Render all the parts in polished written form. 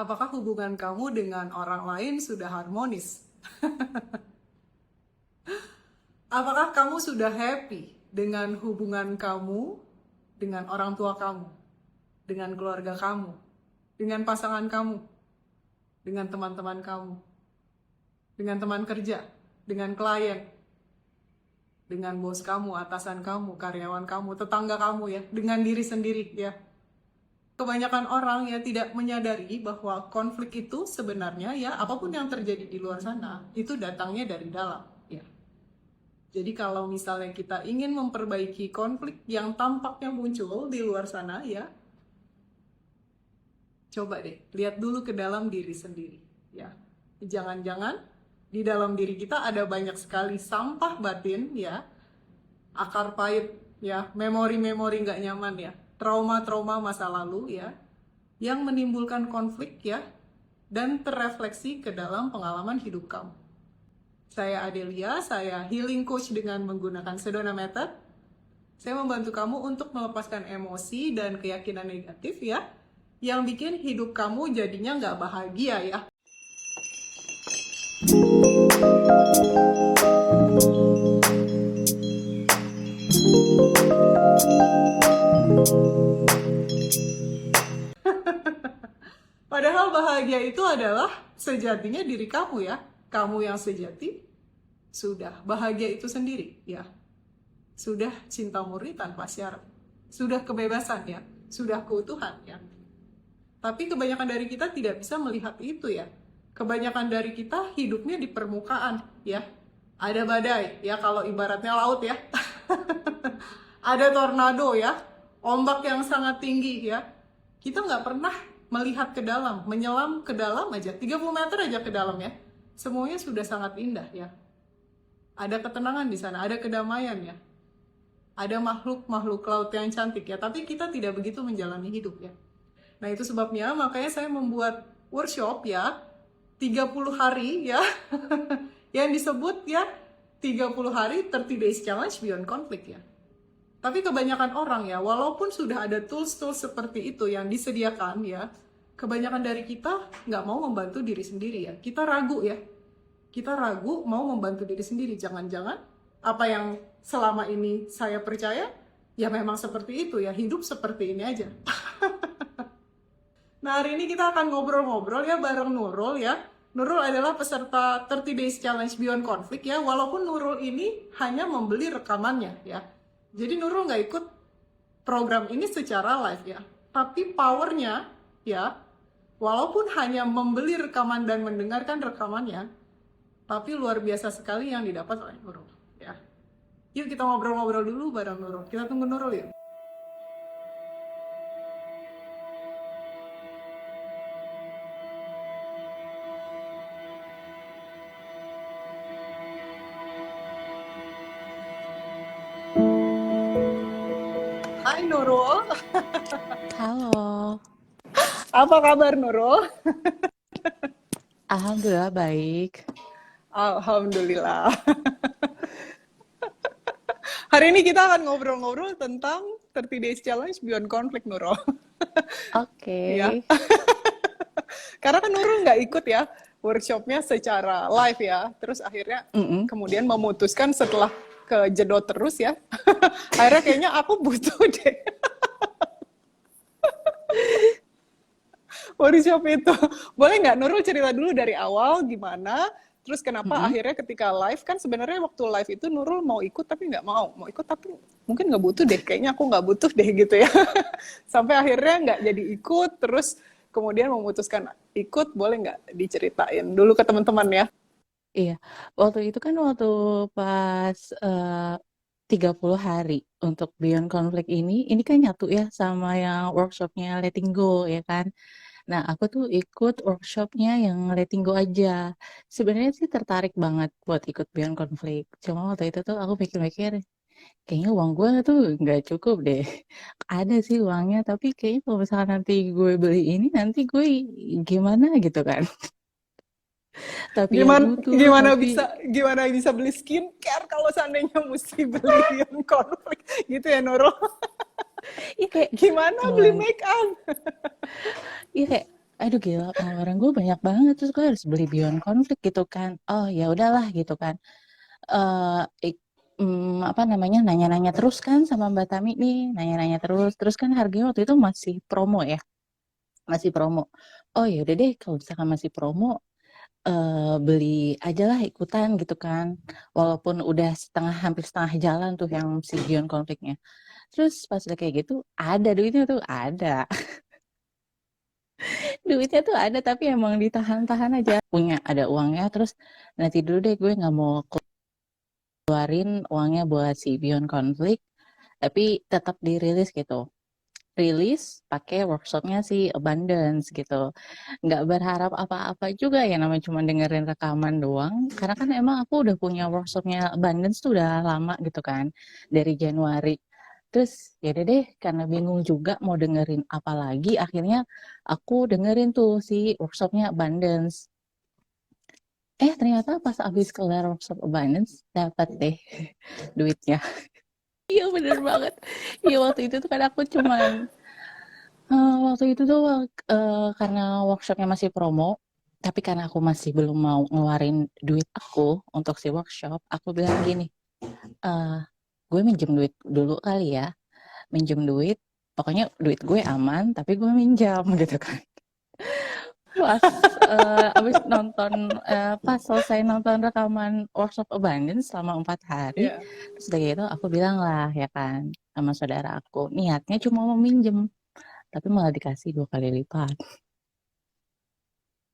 Apakah hubungan kamu dengan orang lain sudah harmonis? Apakah kamu sudah happy dengan hubungan kamu dengan orang tua kamu, dengan keluarga kamu, dengan pasangan kamu, dengan teman-teman kamu, dengan teman kerja, dengan klien, dengan bos kamu, atasan kamu, karyawan kamu, tetangga kamu ya, dengan diri sendiri ya. Kebanyakan orang ya tidak menyadari bahwa konflik itu sebenarnya ya apapun yang terjadi di luar sana itu datangnya dari dalam ya. Jadi kalau misalnya kita ingin memperbaiki konflik yang tampaknya muncul di luar sana ya, coba deh lihat dulu ke dalam diri sendiri ya. Jangan-jangan di dalam diri kita ada banyak sekali sampah batin ya, akar pahit ya, memori-memori nggak nyaman ya, trauma-trauma masa lalu ya, yang menimbulkan konflik ya, dan terrefleksi ke dalam pengalaman hidup kamu. Saya Adelia, saya healing coach dengan menggunakan Sedona Method. Saya membantu kamu untuk melepaskan emosi dan keyakinan negatif ya, yang bikin hidup kamu jadinya nggak bahagia ya. Padahal bahagia itu adalah sejatinya diri kamu ya. Kamu yang sejati sudah bahagia itu sendiri ya. Sudah cinta murni tanpa syarat. Sudah kebebasan ya. Sudah keutuhan ya. Tapi kebanyakan dari kita tidak bisa melihat itu ya. Kebanyakan dari kita hidupnya di permukaan ya. Ada badai ya, kalau ibaratnya laut ya. Ada tornado ya. Ombak yang sangat tinggi ya. Kita nggak pernah melihat ke dalam, menyelam ke dalam aja, 30 meter aja ke dalam ya. Semuanya sudah sangat indah ya. Ada ketenangan di sana, ada kedamaian ya. Ada makhluk-makhluk laut yang cantik ya, tapi kita tidak begitu menjalani hidup ya. Nah itu sebabnya makanya saya membuat workshop ya, 30 hari ya, yang disebut ya 30 hari 30 days challenge beyond conflict ya. Tapi kebanyakan orang ya, walaupun sudah ada tools-tools seperti itu yang disediakan ya, kebanyakan dari kita nggak mau membantu diri sendiri ya. Kita ragu ya. Kita ragu mau membantu diri sendiri. Jangan-jangan apa yang selama ini saya percaya, ya memang seperti itu ya. Hidup seperti ini aja. Nah hari ini kita akan ngobrol-ngobrol ya bareng Nurul ya. Nurul adalah peserta 30 Days Challenge Beyond Conflict ya. Walaupun Nurul ini hanya membeli rekamannya ya. Jadi Nurul nggak ikut program ini secara live ya. Tapi powernya ya, walaupun hanya membeli rekaman dan mendengarkan rekamannya, tapi luar biasa sekali yang didapat oleh Nurul ya. Yuk kita ngobrol-ngobrol dulu bareng Nurul. Kita tunggu Nurul yuk. Hai Nurul, Halo, apa kabar Nurul? alhamdulillah baik. Alhamdulillah. Hari ini kita akan ngobrol-ngobrol tentang 30 Days Challenge Beyond Conflict Nurul. Oke, Ya, karena kan Nurul nggak ikut ya workshopnya secara live ya. Terus akhirnya Mm-mm. kemudian memutuskan setelah kejedot terus ya. Akhirnya kayaknya aku butuh deh workshop itu. Boleh nggak Nurul cerita dulu dari awal gimana? Terus kenapa Mm-mm. akhirnya ketika live, kan sebenarnya waktu live itu Nurul mau ikut tapi nggak mau. Mau ikut tapi mungkin nggak butuh deh. Kayaknya aku nggak butuh deh gitu ya. Sampai akhirnya nggak jadi ikut. Terus kemudian memutuskan ikut. Boleh nggak diceritain dulu ke teman-teman ya? Iya, waktu itu kan waktu pas 30 hari untuk Beyond Conflict ini kan nyatu ya sama yang workshopnya Letting Go ya kan. Nah, aku tuh ikut workshopnya yang Letting Go aja. Sebenarnya sih tertarik banget buat ikut Beyond Conflict. Cuma waktu itu tuh aku pikir-pikir, kayaknya uang gue tuh nggak cukup deh. Ada sih uangnya, tapi kayaknya kalau misalkan nanti gue beli ini, nanti gue gimana gitu kan. Tapi ya Gimana butuh, gimana bisa beli skincare kalau seandainya mesti beli yang konflik gitu ya Nurul? iya kayak Gimana beli mulai, make up? iya kayak aduh gila pengeluaran gue banyak banget, terus gue harus beli Beyond Conflict gitu kan. Oh ya udahlah gitu kan. eh Apa namanya, nanya-nanya terus kan sama Mbak Tami nih, nanya-nanya terus kan harganya waktu itu masih promo ya, masih promo. Oh ya udah deh kalau misalkan masih promo, beli aja lah ikutan gitu kan, walaupun udah hampir setengah jalan tuh yang si Beyond Conflict-nya. Terus pas udah kayak gitu, ada duitnya tuh ada. Duitnya tuh ada tapi emang ditahan-tahan aja. Punya ada uangnya, terus nanti dulu deh gue nggak mau keluarin uangnya buat si Beyond Conflict, tapi tetap dirilis gitu. Rilis pakai workshopnya si Abundance gitu. Nggak berharap apa-apa juga ya, namanya cuma dengerin rekaman doang. Karena kan emang aku udah punya workshopnya Abundance tuh udah lama gitu kan, dari Januari. Terus ya udah deh, karena bingung juga mau dengerin apa lagi, akhirnya aku dengerin tuh si workshopnya Abundance. Ternyata pas abis kelar workshop Abundance, dapat deh duitnya. Iya bener banget. Iya waktu itu tuh kan aku cuman waktu itu tuh karena workshopnya masih promo, tapi karena aku masih belum mau ngeluarin duit aku untuk si workshop, aku bilang gini, eh gue minjem duit dulu kali ya, minjem duit, pokoknya duit gue aman, tapi gue minjam gitu kan. Pas abis nonton, pas selesai nonton rekaman workshop Abundance selama 4 hari, Iya. terus udah gitu aku bilang lah ya kan sama saudara aku, niatnya cuma mau minjem, tapi malah dikasih 2 kali lipat.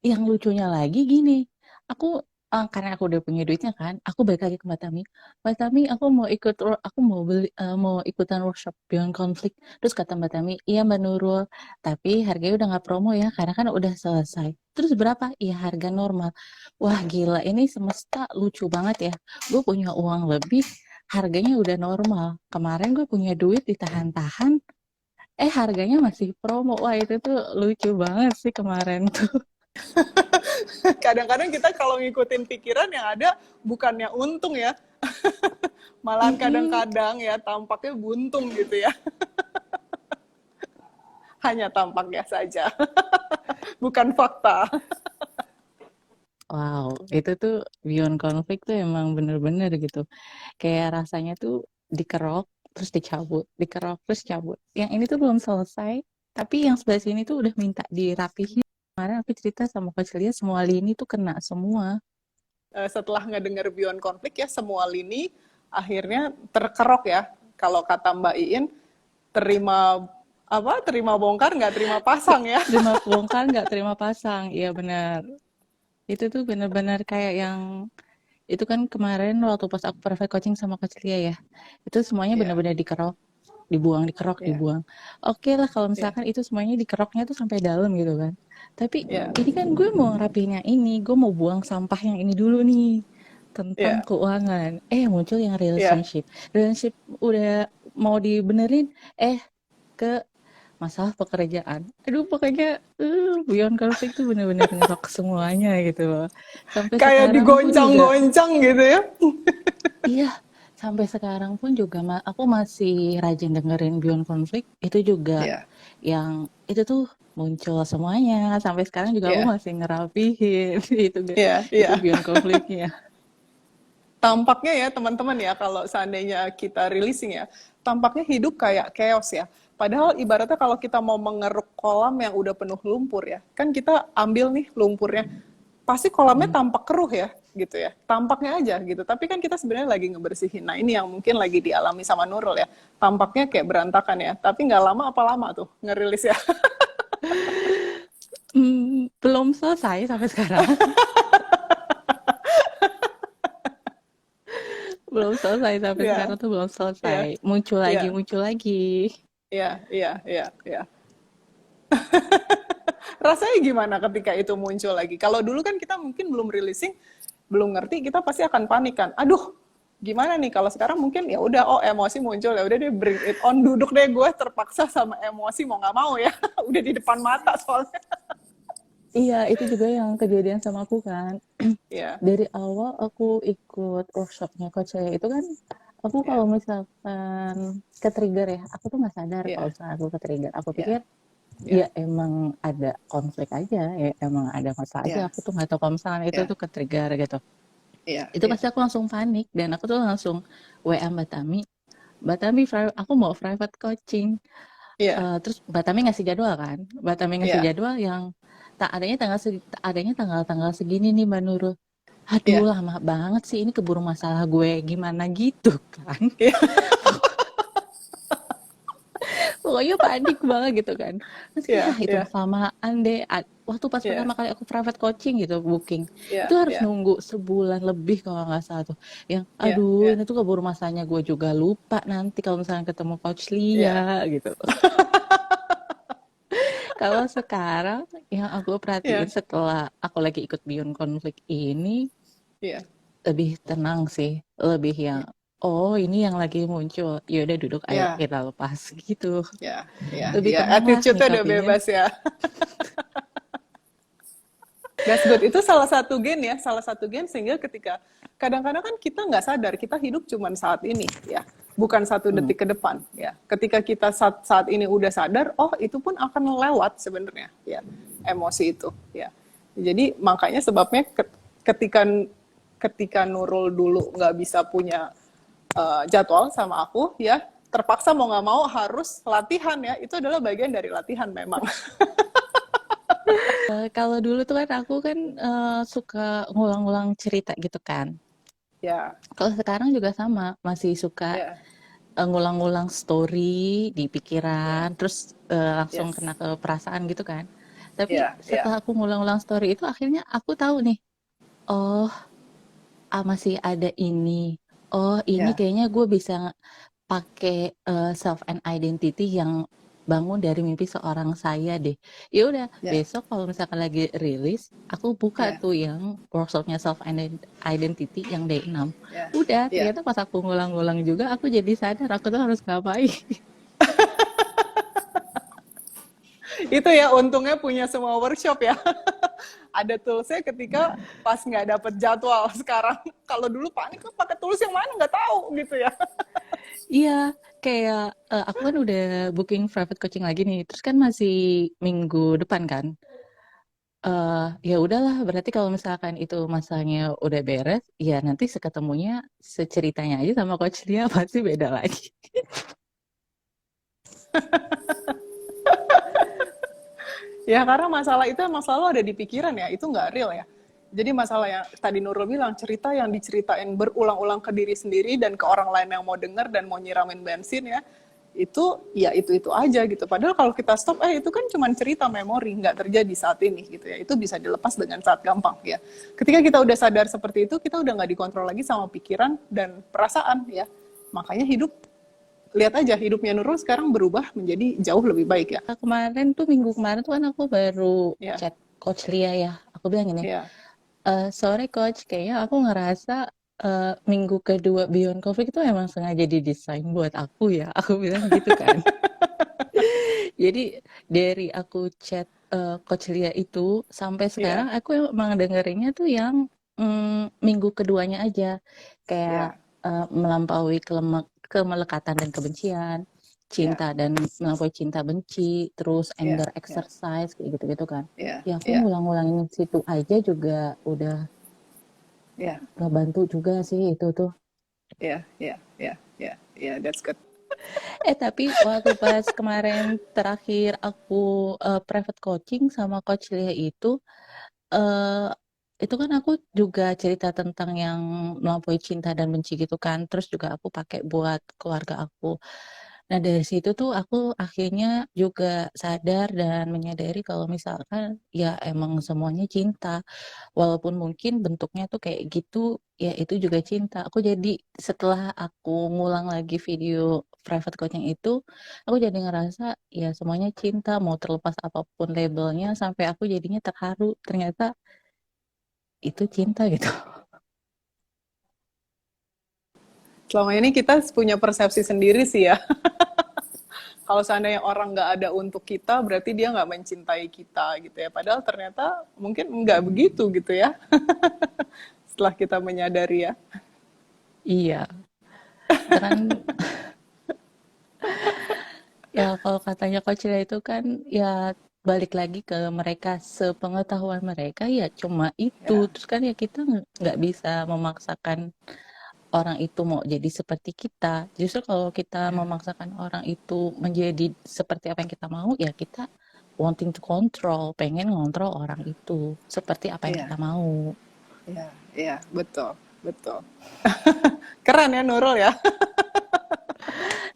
Yang lucunya lagi gini, aku karena aku udah punya duitnya kan, aku balik lagi ke Mbak Tami. Mbak Tami, aku mau beli, mau ikutan workshop Beyond Conflict. Terus kata Mbak Tami, iya Mbak Nurul, tapi harganya udah nggak promo ya, karena kan udah selesai. Terus berapa? Iya harga normal. Wah gila, ini semesta lucu banget ya. Gue punya uang lebih, harganya udah normal. Kemarin gue punya duit ditahan-tahan, harganya masih promo. Wah itu tuh lucu banget sih kemarin tuh. Kadang-kadang kita kalau ngikutin pikiran yang ada bukannya untung ya, malahan Mm-mm. kadang-kadang ya tampaknya buntung gitu ya. Hanya tampaknya saja, bukan fakta. Wow, itu tuh Beyond Conflict tuh emang bener-bener gitu. Kayak rasanya tuh dikerok, terus dicabut, dikerok, terus cabut. Yang ini tuh belum selesai, tapi yang sebelah sini tuh udah minta dirapihin. Kemarin aku cerita sama Coach Lia, semua lini tuh kena semua. Setelah ngedenger Beyond Konflik ya, semua lini akhirnya terkerok ya. Kalau kata Mbak Iin, terima apa? Terima bongkar nggak terima pasang ya. Terima bongkar nggak terima pasang, iya benar. Itu tuh benar-benar kayak yang itu kan kemarin waktu pas aku private coaching sama Coach Lia ya, itu semuanya Iya, benar-benar dikerok, dikerok, iya, dibuang. Oke lah kalau iya, misalkan itu semuanya dikeroknya tuh sampai dalam gitu kan. Tapi iya, ini kan gue mau ngerapiin yang ini, gue mau buang sampah yang ini dulu nih, tentang iya, keuangan. Muncul yang iya. relationship. Relationship udah mau dibenerin, ke masalah pekerjaan. Aduh pokoknya Beyond Conflict tuh bener-bener ngerok semuanya gitu loh. Sampai Kayak sekarang pun juga, digoncang-goncang gitu ya. iya, sampai sekarang pun juga aku masih rajin dengerin Beyond Conflict. Itu juga Iya, yang itu tuh muncul semuanya. Sampai sekarang juga aku iya, masih ngerapihin iya, itu iya. Beyond Conflict-nya. Tampaknya ya teman-teman ya, kalau seandainya kita releasing ya, tampaknya hidup kayak chaos ya. Padahal ibaratnya kalau kita mau mengeruk kolam yang udah penuh lumpur ya, kan kita ambil nih lumpurnya, pasti kolamnya Mm. tampak keruh ya, gitu ya. Tampaknya aja gitu, tapi kan kita sebenarnya lagi ngebersihin. Nah ini yang mungkin lagi dialami sama Nurul ya. Tampaknya kayak berantakan ya, tapi nggak lama apa lama tuh ngerilis ya. Belum selesai sampai sekarang. Belum selesai sampai Iya, sekarang tuh belum selesai. iya, Muncul lagi, iya, muncul lagi. iya, iya, iya, iya. Rasanya gimana ketika itu muncul lagi? Kalau dulu kan kita mungkin belum releasing, belum ngerti, kita pasti akan panik kan. Aduh, gimana nih? Kalau sekarang mungkin ya udah, oh emosi muncul ya udah deh, bring it on, duduk deh gue terpaksa sama emosi mau nggak mau ya. Udah di depan mata soalnya. Iya, itu juga yang kejadian sama aku kan. Iya, Dari awal aku ikut workshopnya Coach saya itu kan, aku iya, kalau misalkan ke trigger ya, aku tuh nggak sadar kalau iya, misalkan aku ke trigger. Aku pikir iya, Ya, ya emang ada konflik aja, ya emang ada masalah aja. ya, Aku tuh nggak tahu kalau misalkan itu ya, tuh ke-trigger gitu. ya, Itu ya, pasti aku langsung panik dan aku tuh langsung WA Mbak Tami, Mbak Tami, aku mau private coaching. ya, Terus Mbak Tami ngasih jadwal kan, Mbak Tami ngasih ya, jadwal yang tak adanya adanya tanggal-tanggal segini nih Mbak Nurul. Aduh ya, lama banget sih, ini keburu masalah gue gimana gitu kan. ya, Pokoknya panik banget gitu kan. Terus kayak, ya, itu ya, kelamaan deh. Waktu pas ya, pertama kali aku private coaching gitu, booking, itu ya, harus ya, nunggu sebulan lebih kalau nggak salah tuh. Yang, ya, aduh ya, ini tuh keburu masanya gue juga lupa nanti kalau misalnya ketemu Coach ya, Lia gitu. Kalau sekarang yang aku perhatiin ya, setelah aku lagi ikut Beyond Conflict ini, ya, lebih tenang sih, lebih yang, oh ini yang lagi muncul, ya udah duduk ayo ya, kita lepas gitu. ya, ya, Lebih ya. tenang lah Attitude-nya udah nyikapinnya. bebas ya. That's good. Itu salah satu gen ya, salah satu gen sehingga ketika kadang-kadang kan kita nggak sadar kita hidup cuma saat ini ya, bukan satu Hmm. detik ke depan ya. Ketika kita saat ini udah sadar, oh itu pun akan lewat sebenarnya ya, emosi itu ya. Jadi makanya sebabnya ketika ketika Nurul dulu nggak bisa punya jadwal sama aku ya, terpaksa mau nggak mau harus latihan ya. Itu adalah bagian dari latihan memang. Kalau dulu tuh kan aku kan suka ngulang-ngulang cerita gitu kan. Ya, Kalau sekarang juga sama, masih suka ya, ngulang-ngulang story di pikiran, ya, terus langsung yes, kena ke perasaan gitu kan. Tapi ya, ya, setelah aku ngulang-ngulang story itu akhirnya aku tahu nih, oh masih ada ini. Oh ini ya. kayaknya gue bisa pakai self and identity yang bangun dari mimpi seorang saya deh. Ya udah, Ya, besok kalau misalkan lagi rilis, aku buka ya, tuh yang workshopnya self identity yang day 6. ya, Udah, ya. ternyata pas aku ngulang-ngulang juga, aku jadi sadar aku tuh harus ngapain. Itu ya untungnya punya semua workshop ya. Ada toolsnya ketika pas nggak dapet jadwal sekarang. Kalau dulu panik kan pakai tools yang mana nggak tahu gitu ya. Iya, kayak aku kan udah booking private coaching lagi nih, terus kan masih minggu depan kan. Ya udahlah, berarti kalau misalkan itu masanya udah beres, ya nanti seketemunya seceritanya aja sama Coach Lia pasti beda lagi. Ya karena masalah itu emang selalu ada di pikiran ya, itu nggak real ya. Jadi masalah yang tadi Nurul bilang, cerita yang diceritain berulang-ulang ke diri sendiri dan ke orang lain yang mau denger dan mau nyiramin bensin ya, itu ya itu aja gitu. Padahal kalau kita stop, itu kan cuma cerita memori, nggak terjadi saat ini gitu ya. Itu bisa dilepas dengan saat gampang ya. Ketika kita udah sadar seperti itu, kita udah nggak dikontrol lagi sama pikiran dan perasaan ya. Makanya hidup, lihat aja hidupnya Nurul sekarang berubah menjadi jauh lebih baik ya. Kemarin tuh, minggu kemarin tuh kan aku baru Ya, chat Coach Lia ya. Aku bilang gini, ya. Sorry Coach, kayaknya aku ngerasa minggu kedua Beyond Conflict itu emang sengaja didesain buat aku ya. Aku bilang gitu kan. Jadi dari aku chat Coach Lia itu sampai sekarang Iya, aku emang dengerinnya tuh yang minggu keduanya aja. Kayak iya, melampaui kemelekatan dan kebencian, iya, cinta dan melampaui cinta benci, terus iya, anger iya, exercise kayak gitu-gitu kan. iya, Ya aku iya, ngulang-ngulangin situ aja juga udah iya, ngebantu juga sih itu tuh. iya, iya, iya, iya, iya, that's good. Tapi waktu pas kemarin terakhir aku private coaching sama Coach Lia eh itu kan aku juga cerita tentang yang melampaui cinta dan benci gitu kan. Terus juga aku pakai buat keluarga aku. Nah dari situ tuh aku akhirnya juga sadar dan menyadari kalau misalkan ya emang semuanya cinta. Walaupun mungkin bentuknya tuh kayak gitu, ya itu juga cinta. Aku jadi setelah aku ngulang lagi video private coaching itu, aku jadi ngerasa ya semuanya cinta, mau terlepas apapun labelnya, sampai aku jadinya terharu. Ternyata itu cinta gitu. Selama ini kita punya persepsi sendiri sih ya. Kalau seandainya orang nggak ada untuk kita, berarti dia nggak mencintai kita gitu ya. Padahal ternyata mungkin nggak begitu gitu ya. Setelah kita menyadari ya. Iya, itu kan Ya, kalau katanya Coach Lea itu kan ya balik lagi ke mereka, sepengetahuan mereka ya cuma itu. Ya, Terus kan ya kita nggak bisa memaksakan orang itu mau jadi seperti kita. Justru kalau kita ya, memaksakan orang itu menjadi seperti apa yang kita mau, ya kita wanting to control, pengen ngontrol orang itu seperti apa yang iya, kita mau. iya, iya, betul, betul. Keren ya Nurul ya.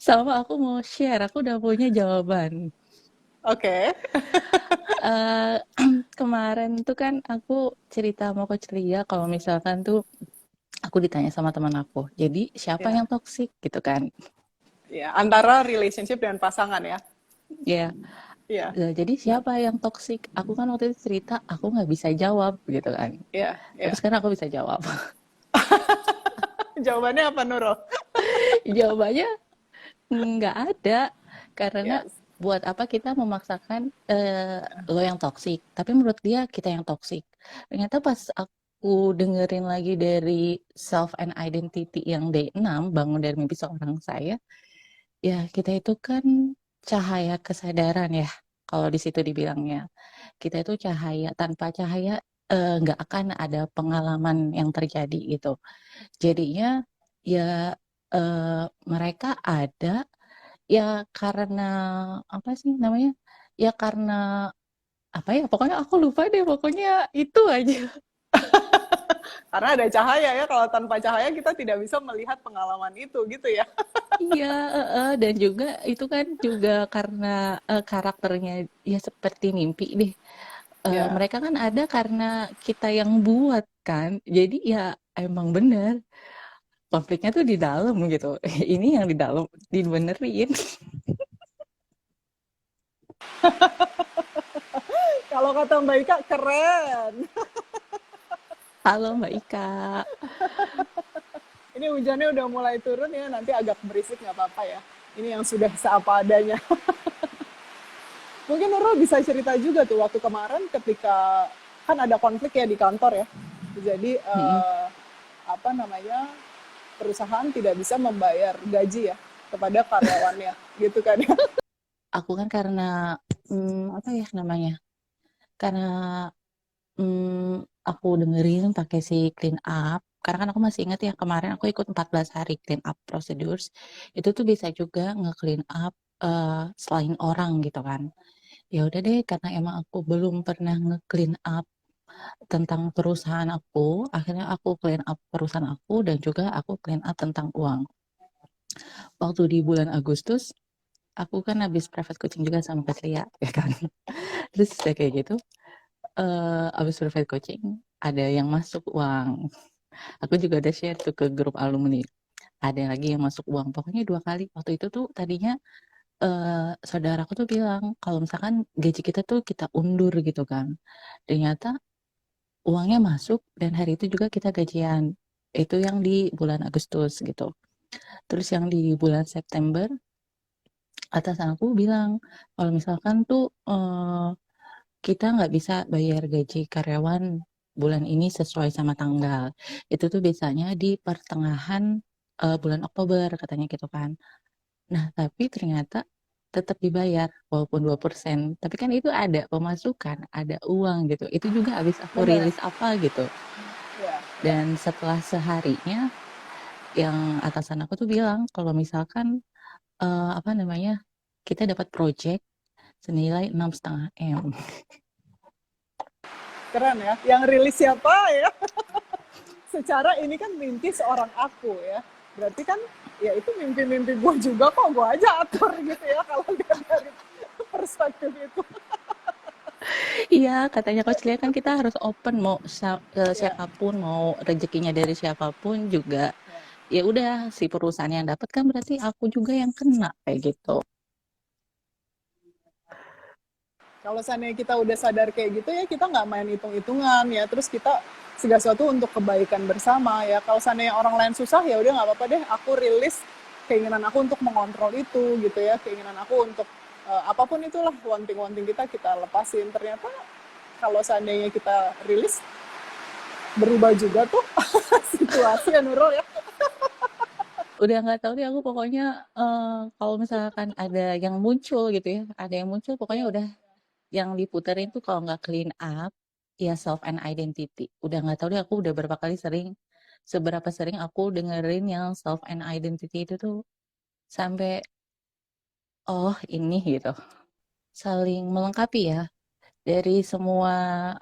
Sama aku mau share, aku udah punya jawaban. Oke. eh Kemarin tuh kan aku cerita sama Coach Lia kalau misalkan tuh aku ditanya sama teman aku, jadi siapa Ya, yang toksik gitu kan? ya, antara relationship dengan pasangan ya. Ya, Iya, jadi siapa yang toksik? Aku kan waktu itu cerita aku nggak bisa jawab gitu kan. iya, Tapi iya. sekarang aku bisa jawab. Jawabannya apa Nurul? Jawabannya nggak ada, karena Yes. buat apa kita memaksakan lo yang toksik, tapi menurut dia kita yang toksik. Ternyata pas aku dengerin lagi dari Self and Identity yang D6, bangun dari mimpi seorang saya, ya kita itu kan cahaya kesadaran ya, kalau di situ dibilangnya. Kita itu cahaya, tanpa cahaya nggak akan ada pengalaman yang terjadi gitu. Jadinya ya mereka ada ya karena apa sih namanya? Ya karena apa ya? Pokoknya aku lupa deh. Pokoknya itu aja. Karena ada cahaya ya, kalau tanpa cahaya kita tidak bisa melihat pengalaman itu gitu ya. Iya, dan juga itu kan juga karena karakternya ya seperti mimpi deh. Ya. Mereka kan ada karena kita yang buat kan. Jadi ya emang bener konfliknya tuh di dalam gitu. Ini yang di dalam dibenerin. Kalau kata Mbak Ika, keren. Halo Mbak Ika. Ini hujannya udah mulai turun ya, nanti agak berisik nggak apa-apa ya. Ini yang sudah seapa adanya. Mungkin Nurul bisa cerita juga tuh waktu kemarin ketika kan ada konflik ya di kantor ya. Jadi Mm-mm. apa namanya, perusahaan tidak bisa membayar gaji ya kepada karyawannya gitu kan ya. Aku kan karena apa ya namanya? Karena aku dengerin pakai si clean up. Karena kan aku masih ingat ya kemarin aku ikut 14 hari clean up procedures. Itu tuh bisa juga nge-clean up selain orang gitu kan. Ya udah deh, karena emang aku belum pernah nge-clean up tentang perusahaan aku, akhirnya aku clean up perusahaan aku dan juga aku clean up tentang uang. Waktu di bulan Agustus, aku kan habis private coaching juga sama Kak Lia, ya kan. Terus saya kayak gitu, habis private coaching, ada yang masuk uang. Aku juga ada share tuh ke grup alumni. Ada lagi yang masuk uang. Pokoknya 2 kali. Waktu itu tuh tadinya saudaraku tuh bilang kalau misalkan gaji kita tuh kita undur gitu kan. Ternyata uangnya masuk dan hari itu juga kita gajian. Itu yang di bulan Agustus gitu. Terus yang di bulan September, atasan aku bilang kalau misalkan tuh kita nggak bisa bayar gaji karyawan bulan ini sesuai sama tanggal. Itu tuh biasanya di pertengahan bulan Oktober katanya gitu kan. Nah, tapi ternyata tetap dibayar walaupun 2%. Tapi kan itu ada pemasukan, ada uang gitu. Itu juga habis aku Benar. rilis apa gitu. Ya, ya. Dan setelah seharinya yang atasan aku tuh bilang kalau misalkan apa namanya? Kita dapat project senilai 6,5 M. Keren ya. Yang rilis siapa ya? Secara ini kan mimpi seorang aku ya. Berarti kan ya itu mimpi-mimpi gue juga kok, gue aja atur gitu ya kalau lihat dari perspektif itu. Iya, katanya Coach Lia kan kita harus open mau ke Ya, siapapun, mau rezekinya dari siapapun juga. ya. Ya udah, si perusahaan yang dapat kan berarti aku juga yang kena kayak gitu. Kalau seandainya kita udah sadar kayak gitu ya, kita nggak main hitung-hitungan ya. Terus kita segala sesuatu untuk kebaikan bersama ya. Kalau seandainya orang lain susah ya udah nggak apa-apa deh. Aku rilis keinginan aku untuk mengontrol itu gitu ya. Keinginan aku untuk apapun itulah wanting-wanting kita lepasin. Ternyata kalau seandainya kita rilis berubah juga tuh situasi ya Nurul ya. Udah nggak tahu deh aku pokoknya, kalau misalkan ada yang muncul gitu ya, ada yang muncul pokoknya Iya, udah yang diputerin tuh kalau nggak clean up, ya self and identity. Udah nggak tahu deh aku udah berapa kali seberapa sering aku dengerin yang self and identity itu tuh sampai, oh ini gitu, saling melengkapi ya. Dari semua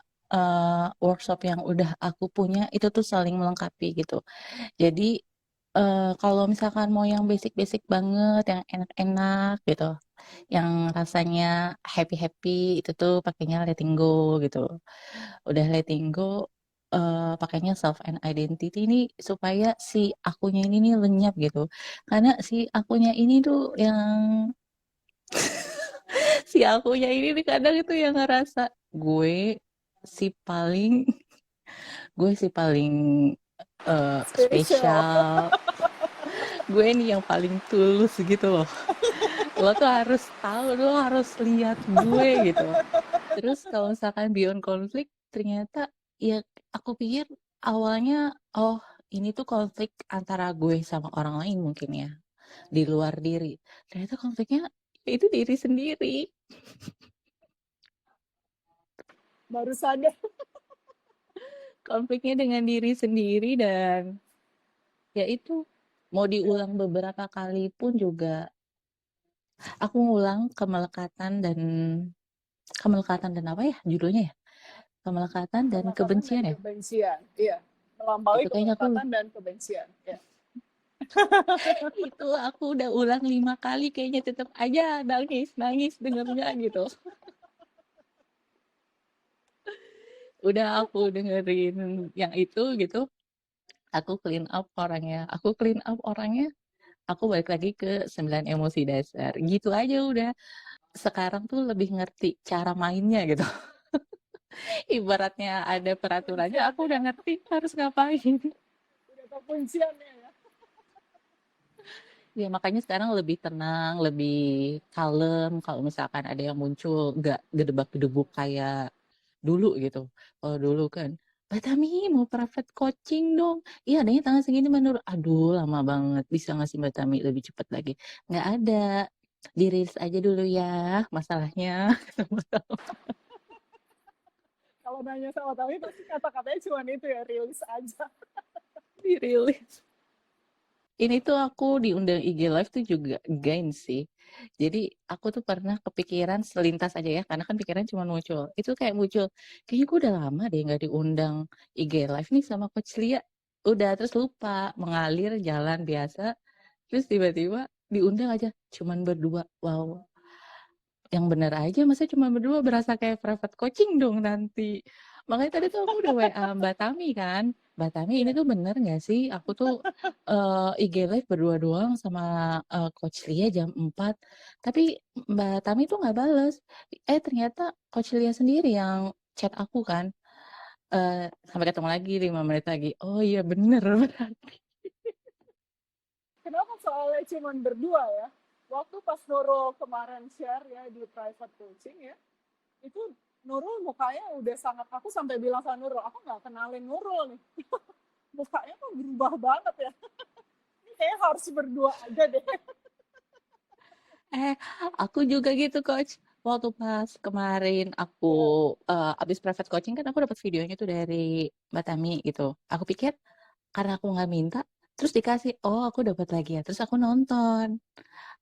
workshop yang udah aku punya itu tuh saling melengkapi gitu. Jadi kalau misalkan mau yang basic-basic banget, yang enak-enak gitu, yang rasanya happy-happy itu tuh pakainya Letting Go gitu. Udah Letting Go, pakainya Self and Identity ini supaya si akunya ini nih lenyap gitu. Karena si akunya ini tuh yang si akunya ini nih kadang itu yang ngerasa gue si paling gue si paling spesial. spesial, gue nih yang paling tulus gitu loh. Lo tuh harus tahu, lo harus lihat gue gitu. Terus kalau misalkan beyond konflik, ternyata ya aku pikir awalnya, oh ini tuh konflik antara gue sama orang lain mungkin ya, di luar diri. Ternyata konfliknya itu diri sendiri. Baru sadar. Konfliknya dengan diri sendiri dan ya itu mau diulang beberapa kali pun juga aku ngulang kemelekatan dan apa ya judulnya ya? Kemelekatan dan Kemelekatan dan kebencian ya? kebencian. Iya. Melampaui Itu kayaknya aku kemelekatan dan kebencian. Ya. itu aku udah ulang 5 kali kayaknya tetap aja nangis nangis dengernya gitu. Udah aku dengerin yang itu gitu, aku clean up orangnya, aku balik lagi ke 9 emosi dasar gitu aja udah. Sekarang tuh lebih ngerti cara mainnya gitu. Ibaratnya ada peraturannya Kuncian aku ya. udah ngerti harus ngapain. Udah tahu kunciannya ya. Ya makanya sekarang lebih tenang, lebih kalem kalau misalkan ada yang muncul, nggak gedebak-gedebuk kayak dulu gitu. Kalau dulu kan, Batami mau private coaching dong. Iya adanya tanggal segini menurut, aduh lama banget. Bisa nggak sih Batami lebih cepat lagi? Nggak ada. Dirilis aja dulu ya masalahnya. Kalau nanya sama Tami pasti kata-katanya cuma itu ya, rilis aja. Dirilis. Ini tuh aku diundang IG Live tuh juga gain sih. Jadi aku tuh pernah kepikiran selintas aja ya, karena kan pikiran cuma muncul. Itu kayak muncul, kayaknya gue udah lama deh nggak diundang IG Live nih sama Coach Lia. Udah, terus lupa, mengalir jalan biasa. Terus tiba-tiba diundang aja, cuman berdua. Wow, yang bener aja masa cuma berdua berasa kayak private coaching dong nanti. Makanya tadi tuh aku udah WA Mbak Tami kan. Mbak Tami ini Iya. tuh bener gak sih? Aku tuh IG live berdua doang sama Coach Lia jam 4. Tapi Mbak Tami tuh gak bales. Ternyata Coach Lia sendiri yang chat aku kan. Sampai ketemu lagi 5 menit lagi. Oh iya bener berarti. Kenapa soalnya cuma berdua ya? Waktu pas Nurul kemarin share ya di private coaching ya, itu Nurul mukanya udah sangat, aku sampai bilang sama Nurul, aku nggak kenalin Nurul nih. Mukanya tuh berubah banget ya. Ini kayaknya harus berdua aja deh. Eh, aku juga gitu, Coach. Waktu pas kemarin aku Iya. abis private coaching kan aku dapat videonya tuh dari Mbak Tami gitu. Aku pikir karena aku nggak minta, terus dikasih, oh aku dapat lagi ya. Terus aku nonton.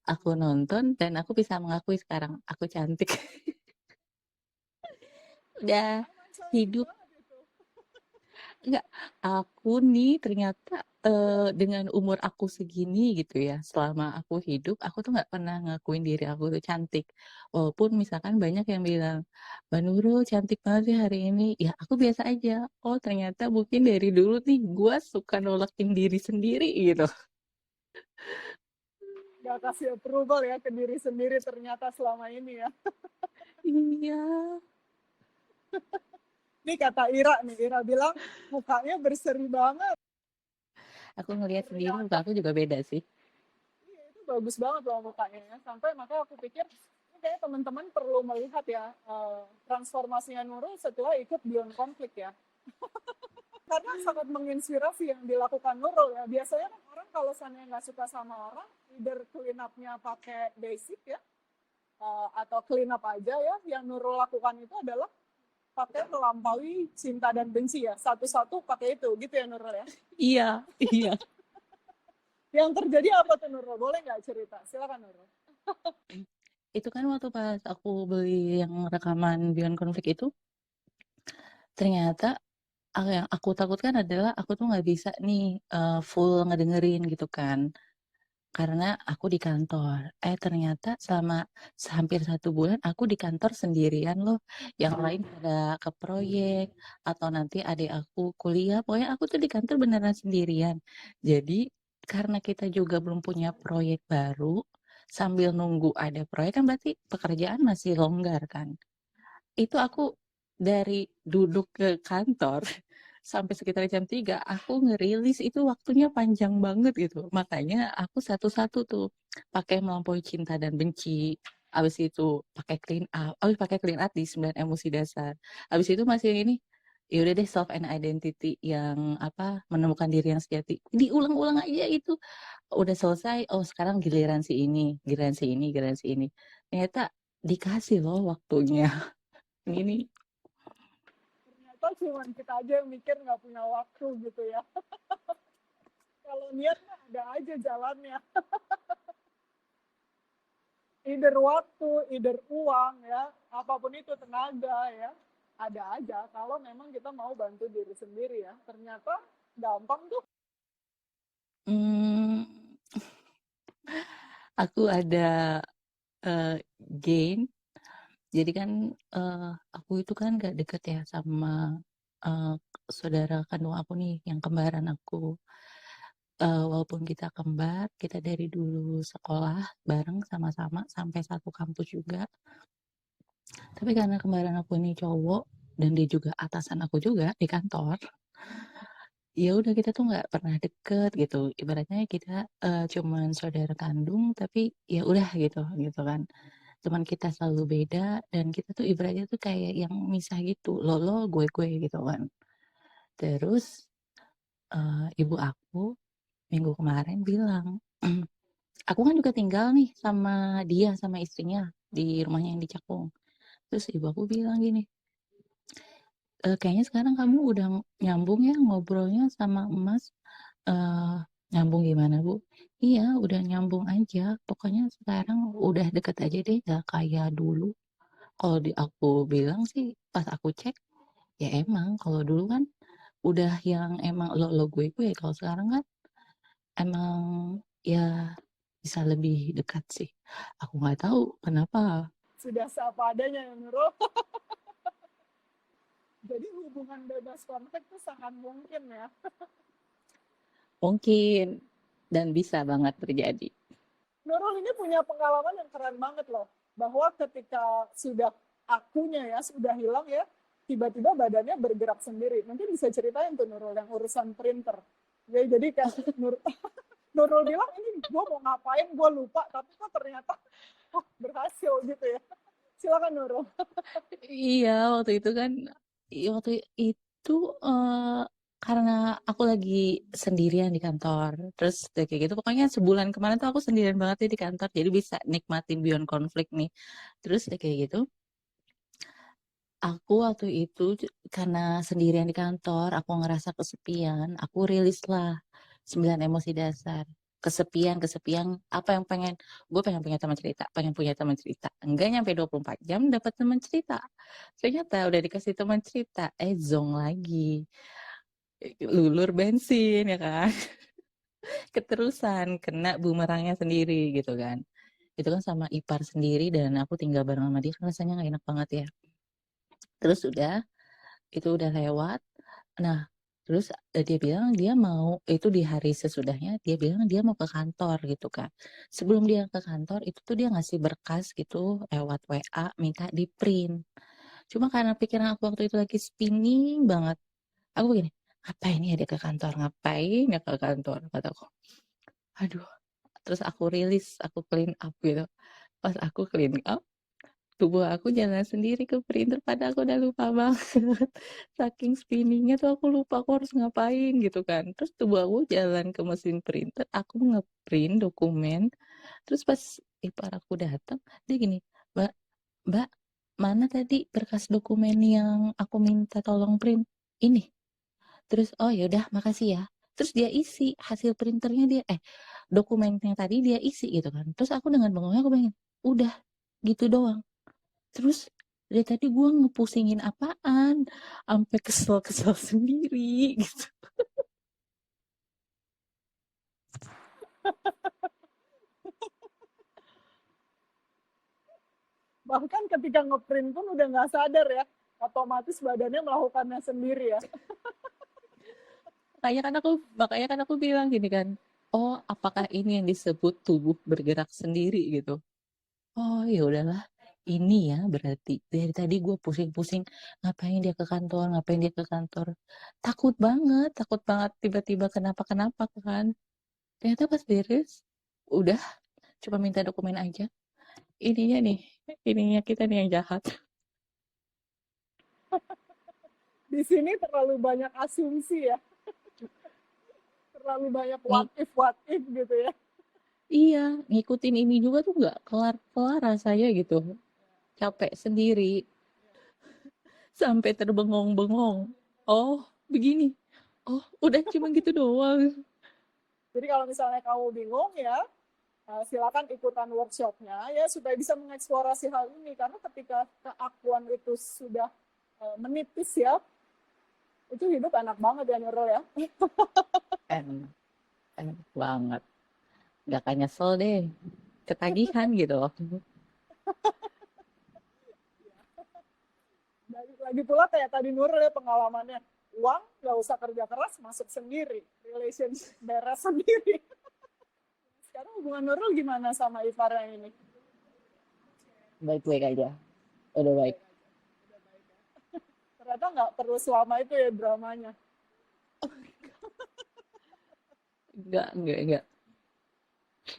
Aku nonton dan aku bisa mengakui sekarang aku cantik. Udah Emang cantik hidup. banget itu. Enggak, aku nih ternyata dengan umur aku segini gitu ya, selama aku hidup, aku tuh nggak pernah ngakuin diri aku tuh cantik. Walaupun misalkan banyak yang bilang, Mbak Nurul cantik banget ya hari ini. Ya aku biasa aja. Oh ternyata mungkin dari dulu nih gue suka nolakin diri sendiri gitu. Gak kasih approval ya ke diri sendiri ternyata selama ini ya. Iya. Ini kata Ira nih, Ira bilang mukanya berseri banget. Aku ngelihat sendiri muka Ternyata aku juga beda sih. iya, itu bagus banget loh mukanya ya. Sampai makanya aku pikir ini kayak teman-teman perlu melihat ya transformasinya Nurul setelah ikut Beyond Conflict ya. Karena sangat menginspirasi yang dilakukan Nurul ya. Biasanya kan orang kalau seandainya nggak suka sama orang, either clean up-nya pakai basic ya, atau clean up aja ya. Yang Nurul lakukan itu adalah pakai melampaui cinta dan benci ya. Satu-satu pakai itu, gitu ya Nurul ya. Iya, iya. Yang terjadi apa tuh Nurul? Boleh nggak cerita? Silakan Nurul. Itu kan waktu pas aku beli yang rekaman Beyond Conflict itu, ternyata yang aku takutkan adalah aku tuh nggak bisa nih full ngedengerin gitu kan. Karena aku di kantor. Ternyata selama hampir 1 bulan aku di kantor sendirian loh. Yang lain pada ke proyek atau nanti adik aku kuliah. Pokoknya aku tuh di kantor beneran sendirian. Jadi karena kita juga belum punya proyek baru, sambil nunggu ada proyek kan berarti pekerjaan masih longgar kan. Itu aku dari duduk ke kantor sampai sekitar jam 3 aku ngerilis itu waktunya panjang banget gitu. Makanya aku satu-satu tuh pakai melampaui cinta dan benci. Abis itu pakai clean up, abis pakai clean up di 9 emosi dasar. Abis itu masih ini, ya udah deh self and identity yang apa menemukan diri yang sejati. Diulang-ulang aja itu. Udah selesai, oh sekarang giliran si ini, giliran si ini, giliran si ini. Ternyata dikasih loh waktunya. Ini Ternyata cuma kita aja yang mikir nggak punya waktu gitu ya. Kalau niat mah ada aja jalannya. Either waktu, either uang ya, apapun itu tenaga ya, ada aja kalau memang kita mau bantu diri sendiri ya. Ternyata gampang tuh. hmm, aku ada gain. Jadi kan aku itu kan gak deket ya sama eh, saudara kandung aku nih, yang kembaran aku. Walaupun kita kembar, kita dari dulu sekolah bareng sama-sama sampai satu kampus juga. Tapi karena kembaran aku ini cowok dan dia juga atasan aku juga di kantor, ya udah kita tuh nggak pernah deket gitu. Ibaratnya kita cuman saudara kandung, tapi ya udah gitu gitu kan. Cuman kita selalu beda dan kita tuh ibaratnya tuh kayak yang misah gitu, lo gue gitu kan. Terus ibu aku minggu kemarin bilang, aku kan juga tinggal nih sama dia sama istrinya di rumahnya yang di Cakung. Terus ibu aku bilang gini, kayaknya sekarang kamu udah nyambung ya ngobrolnya sama emas. eh Nyambung gimana Bu? Iya udah nyambung aja. Pokoknya sekarang udah deket aja deh, gak kayak dulu. Kalau di aku bilang sih, pas aku cek, ya emang kalau dulu kan udah yang emang lo gue. Kalau sekarang kan emang ya bisa lebih dekat sih. Aku nggak tahu kenapa. Sudah seapa adanya ya Nurul. Jadi hubungan bebas konflik itu sangat mungkin ya. Mungkin dan bisa banget terjadi. Nurul ini punya pengalaman yang keren banget loh. Bahwa ketika sudah akunya ya, sudah hilang ya, tiba-tiba badannya bergerak sendiri. Nanti bisa ceritain tuh Nurul yang urusan printer. Ya, jadi kayak Nurul bilang ini gue mau ngapain, gue lupa, tapi kok ternyata berhasil gitu ya. Silakan Nurul. Iya, waktu itu karena aku lagi sendirian di kantor. Terus udah kayak gitu, pokoknya sebulan kemarin tuh aku sendirian banget nih di kantor, jadi bisa nikmatin beyond konflik nih. Terus udah kayak gitu, aku waktu itu karena sendirian di kantor, aku ngerasa kesepian, aku rilis lah 9 emosi dasar. Kesepian, apa yang gue pengen punya teman cerita, pengen punya teman cerita. Enggak nyampe 24 jam dapat teman cerita. Ternyata udah dikasih teman cerita, zong lagi. Lulur bensin ya kan. Keterusan, kena bumerangnya sendiri gitu kan. Itu kan sama ipar sendiri dan aku tinggal bareng sama dia kan rasanya gak enak banget ya. Terus itu udah lewat. Nah, terus dia bilang dia mau, itu di hari sesudahnya, dia bilang dia mau ke kantor gitu kan. Sebelum dia ke kantor, itu tuh dia ngasih berkas gitu lewat WA, minta di print. Cuma karena pikiran aku waktu itu lagi spinning banget. Aku begini, ngapain ya dia ke kantor? Ngapain ya ke kantor? Kataku. Aduh, terus aku rilis, aku clean up gitu. Pas aku clean up, tubuh aku jalan sendiri ke printer padahal aku udah lupa banget. Saking spinningnya tuh aku lupa aku harus ngapain gitu kan. Terus tubuh aku jalan ke mesin printer, aku ngeprint dokumen. Terus pas ipar aku datang, dia gini, Mbak, Mbak, mana tadi berkas dokumen yang aku minta tolong print? Ini. Terus, oh ya udah makasih ya. Terus dia isi hasil printernya dia, dokumennya tadi dia isi gitu kan. Terus aku dengan bengongnya aku pengen, udah gitu doang. Terus dari tadi gue ngepusingin apaan, sampai kesel-kesel sendiri gitu. Bahkan ketika ngeprint pun udah nggak sadar ya, otomatis badannya melakukannya sendiri ya. Makanya kan aku bilang gini kan, oh apakah ini yang disebut tubuh bergerak sendiri gitu. Oh ya udahlah, ini ya berarti dari tadi gue pusing-pusing ngapain dia ke kantor. Takut banget tiba-tiba kenapa-kenapa kan. Ternyata pas beres, udah cuma minta dokumen aja. Ininya nih, ininya kita nih yang jahat. Di sini terlalu banyak asumsi ya, terlalu banyak Nih, what if gitu ya. iya, ngikutin ini juga tuh nggak kelar-kelar rasanya gitu. Capek sendiri, sampai terbengong-bengong. Oh, begini. Oh, udah cuma gitu doang. Jadi kalau misalnya kamu bingung ya, silakan ikutan workshopnya ya supaya bisa mengeksplorasi hal ini karena ketika keakuan itu sudah menipis ya, itu hidup enak banget ya Nurul ya. Enak, enak banget. Gak kayak nyesel deh. Ketagihan gitu loh. Lagi pula kayak tadi Nurul ya pengalamannya, uang nggak usah kerja keras masuk sendiri, relationship beres sendiri. Sekarang hubungan Nurul gimana sama Ipar yang ini? Baik-baik aja. Udah baik. Ternyata nggak perlu selama itu ya dramanya. Enggak.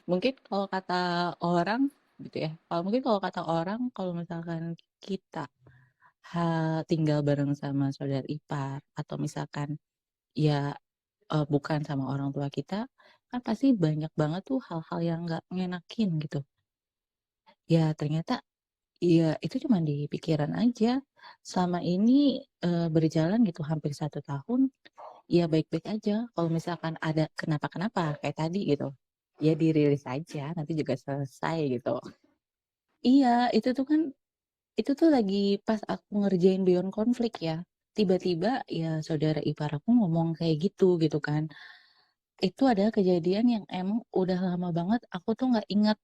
Mungkin kalau kata orang gitu ya. Kalau misalkan kita tinggal bareng sama saudara ipar atau misalkan ya bukan sama orang tua kita, kan pasti banyak banget tuh hal-hal yang nggak ngenakin gitu. Ya ternyata ya itu cuma di pikiran aja. Selama ini berjalan gitu hampir 1 tahun, ya baik-baik aja. Kalau misalkan ada kenapa-kenapa kayak tadi gitu, ya dirilis aja, nanti juga selesai gitu. Iya, itu tuh lagi pas aku ngerjain Beyond Konflik ya. Tiba-tiba ya saudara ipar aku ngomong kayak gitu kan. Itu adalah kejadian yang emang udah lama banget aku tuh nggak ingat.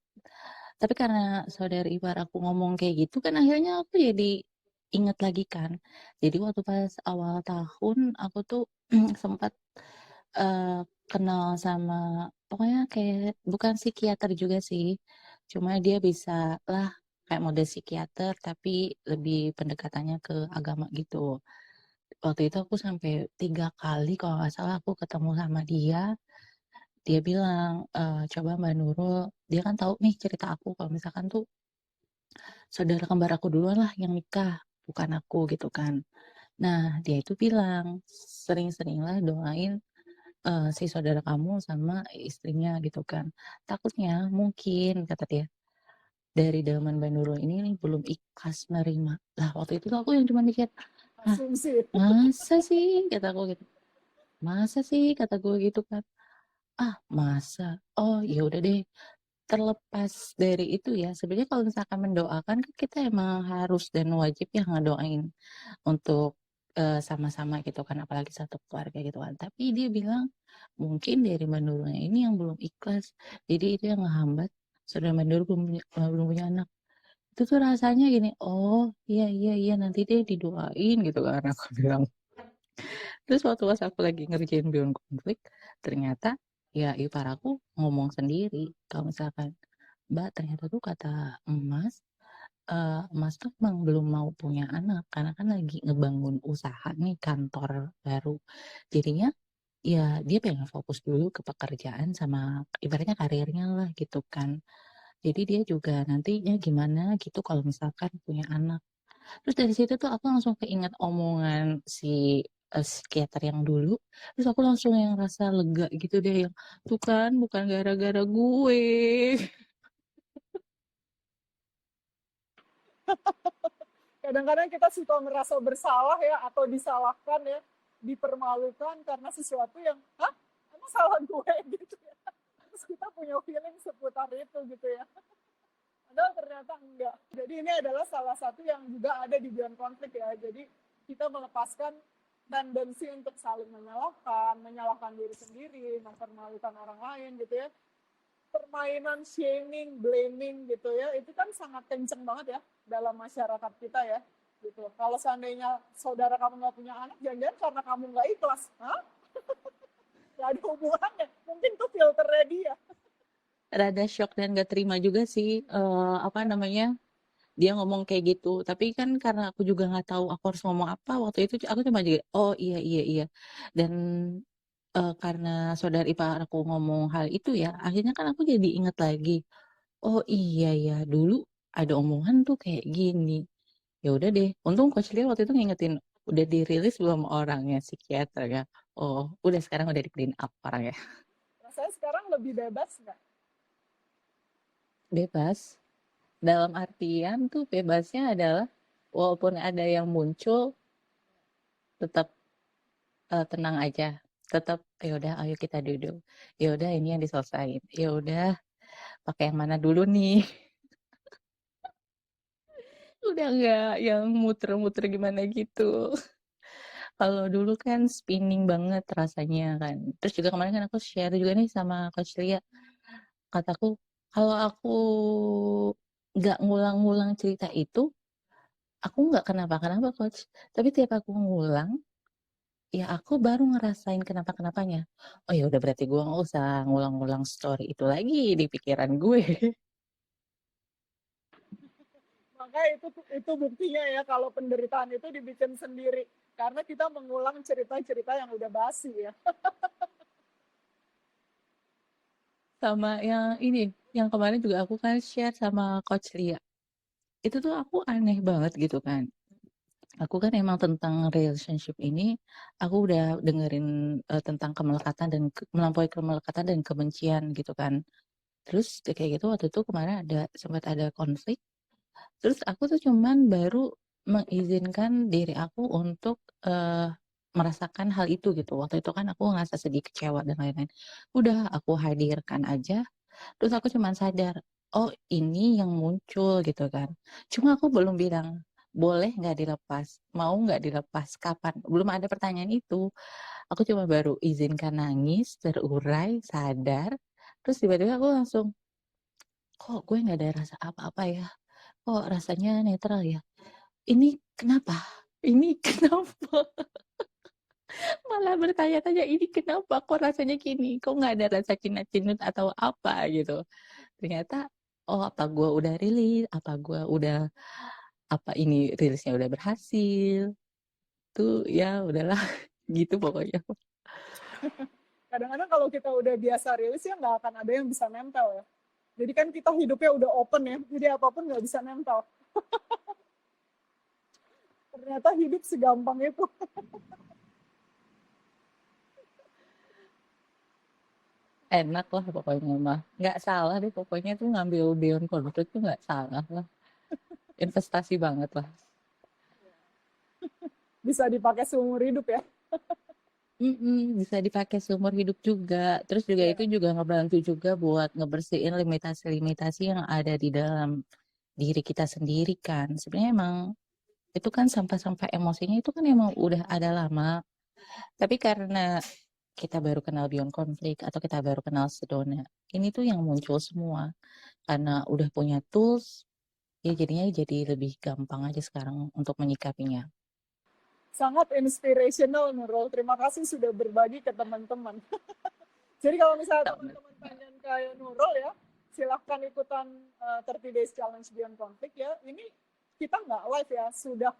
Tapi karena saudara ipar aku ngomong kayak gitu kan akhirnya aku jadi ingat lagi kan. Jadi waktu pas awal tahun aku tuh sempat eh, kenal sama pokoknya kayak bukan psikiater juga sih. Cuma dia bisa lah kayak mode psikiater tapi lebih pendekatannya ke agama gitu. Waktu itu aku sampai 3 kali kalau nggak salah aku ketemu sama dia. Dia bilang, coba Mbak Nurul, dia kan tahu nih cerita aku kalau misalkan tuh saudara kembar aku duluan lah yang nikah, bukan aku gitu kan. Nah, dia itu bilang, sering-seringlah doain si saudara kamu sama istrinya gitu kan. Takutnya mungkin, kata dia, dari daman Mbak Nurul ini nih belum ikhlas menerima. Lah, waktu itu tuh aku yang cuma mikir, ah, Asumsi. masa sih, kata aku gitu. Masa sih, kata gue gitu kan. Ah, masa? Oh, ya udah deh. Terlepas dari itu ya, sebenarnya kalau misalkan mendoakan kan kita emang harus dan wajib ya ngedoain untuk sama-sama gitu kan, apalagi satu keluarga gitu kan. Tapi dia bilang mungkin dari menurutnya ini yang belum ikhlas, jadi itu yang ngehambat saudara menurut belum punya anak. Itu tuh rasanya gini, oh iya iya iya nanti deh didoain gitu kan aku bilang. Terus waktu pas aku lagi ngerjain Beyond Konflik, ternyata ya ipar aku ngomong sendiri kalau misalkan Mbak, ternyata tuh kata Emas, Emas tuh emang belum mau punya anak karena kan lagi ngebangun usaha nih kantor baru. Jadinya ya dia pengen fokus dulu ke pekerjaan sama ibaratnya karirnya lah gitu kan. Jadi dia juga nantinya gimana gitu kalau misalkan punya anak. Terus dari situ tuh aku langsung keinget omongan si psikiater yang dulu. Terus aku langsung yang rasa lega gitu deh, yang tuh kan bukan gara-gara gue. Kadang-kadang kita suka merasa bersalah ya, atau disalahkan ya, dipermalukan karena sesuatu yang, hah, emang salah gue gitu ya. Terus kita punya feeling seputar itu gitu ya. Padahal ternyata enggak. Jadi ini adalah salah satu yang juga ada di beyond konflik ya. Jadi kita melepaskan tendensi untuk saling menyalahkan diri sendiri, mempermalukan orang lain gitu ya. Permainan shaming, blaming gitu ya, itu kan sangat kenceng banget ya dalam masyarakat kita ya. Gitu. Kalau seandainya saudara kamu nggak punya anak, jangan-jangan karena kamu nggak ikhlas. Hah? Nggak ada hubungannya. Mungkin tuh filternya dia. Rada shock dan gak terima juga sih, apa namanya, dia ngomong kayak gitu. Tapi kan karena aku juga nggak tahu aku harus ngomong apa waktu itu, aku cuma jadi, oh iya iya iya. Dan karena saudara ipar aku ngomong hal itu ya, akhirnya kan aku jadi inget lagi. Oh iya ya, dulu ada omongan tuh kayak gini. Ya udah deh, untung Coach Lia waktu itu ngingetin, udah dirilis belum orangnya psikiater ya. Oh, udah sekarang udah di clean up orangnya. Rasanya sekarang lebih bebas nggak? Bebas. Dalam artian tuh bebasnya adalah walaupun ada yang muncul, tetap tenang aja. Tetap ya udah ayo kita duduk. Ya udah ini yang diselesain. Ya udah pakai yang mana dulu nih. Udah nggak yang muter-muter gimana gitu. Kalau dulu kan spinning banget rasanya kan. Terus juga kemarin kan aku share juga nih sama Coach Lia. Kataku, kalau aku nggak ngulang-ngulang cerita itu, aku nggak kenapa-kenapa Coach. Tapi tiap aku ngulang, ya aku baru ngerasain kenapa-kenapanya. Oh ya udah berarti gue nggak usah ngulang-ngulang story itu lagi di pikiran gue. Makanya itu buktinya ya kalau penderitaan itu dibikin sendiri. Karena kita mengulang cerita-cerita yang udah basi ya. Sama yang ini, yang kemarin juga aku kan share sama Coach Lia. Itu tuh aku aneh banget gitu kan. Aku kan emang tentang relationship ini, aku udah dengerin tentang kemelekatan dan melampaui kemelekatan dan kebencian gitu kan. Terus kayak gitu waktu itu kemarin sempat ada konflik. Terus aku tuh cuman baru mengizinkan diri aku untuk merasakan hal itu gitu. Waktu itu kan aku ngerasa sedih, kecewa dan lain-lain. Udah aku hadirkan aja. Terus aku cuman sadar, oh ini yang muncul gitu kan. Cuma aku belum bilang, boleh nggak dilepas? Mau nggak dilepas? Kapan? Belum ada pertanyaan itu. Aku cuma baru izinkan nangis, terurai, sadar. Terus tiba-tiba aku langsung, kok gue nggak ada rasa apa-apa ya? Kok rasanya netral ya? Ini kenapa? Ini kenapa? Malah bertanya-tanya, ini kenapa? Kok rasanya gini? Kok nggak ada rasa cinta-cinta atau apa gitu? Ternyata, oh apa gue udah rilis? Apa gue udah, apa ini rilisnya udah berhasil? Tuh ya udahlah, gitu pokoknya. Kadang-kadang kalau kita udah biasa rilis ya nggak akan ada yang bisa nempel ya. Jadi kan kita hidupnya udah open ya, jadi apapun nggak bisa nempel. Ternyata hidup segampang itu. Enak lah pokoknya mah. Nggak salah deh pokoknya tuh ngambil beyond conflict tuh nggak salah lah. Investasi banget lah. Bisa dipakai seumur hidup ya. Bisa dipakai seumur hidup juga. Terus juga itu Ya, juga ngebantu juga buat ngebersihin limitasi-limitasi yang ada di dalam diri kita sendiri kan. Sebenarnya emang itu kan sampah-sampah emosinya itu kan emang udah ada lama. Tapi karena kita baru kenal beyond konflik atau kita baru kenal Sedona, ini tuh yang muncul semua. Karena udah punya tools, ya jadinya jadi lebih gampang aja sekarang untuk menyikapinya. sangat inspirational Nurul. Terima kasih sudah berbagi ke teman-teman. Jadi kalau misalnya teman-teman pengen kayak Nurul ya, silahkan ikutan 30 Days Challenge Beyond Conflict ya. Ini kita nggak live ya, sudah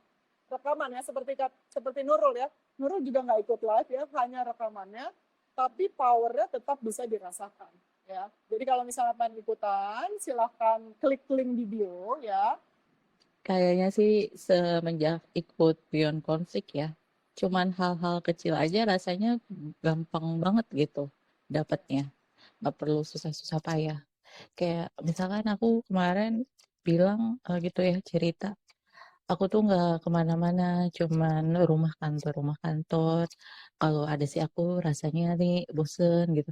rekaman ya, seperti Nurul ya. Nurul juga nggak ikut live ya, hanya rekamannya, tapi powernya tetap bisa dirasakan. ya. Jadi kalau misalnya pengen ikutan, silahkan klik link di bio ya. Kayaknya sih semenjak ikut Beyond Conflict ya, cuman hal-hal kecil aja rasanya gampang banget gitu dapatnya. Nggak perlu susah-susah payah. Kayak misalkan aku kemarin bilang gitu ya cerita, aku tuh nggak kemana-mana, cuman rumah kantor. Kalau ada sih aku rasanya nih bosen gitu.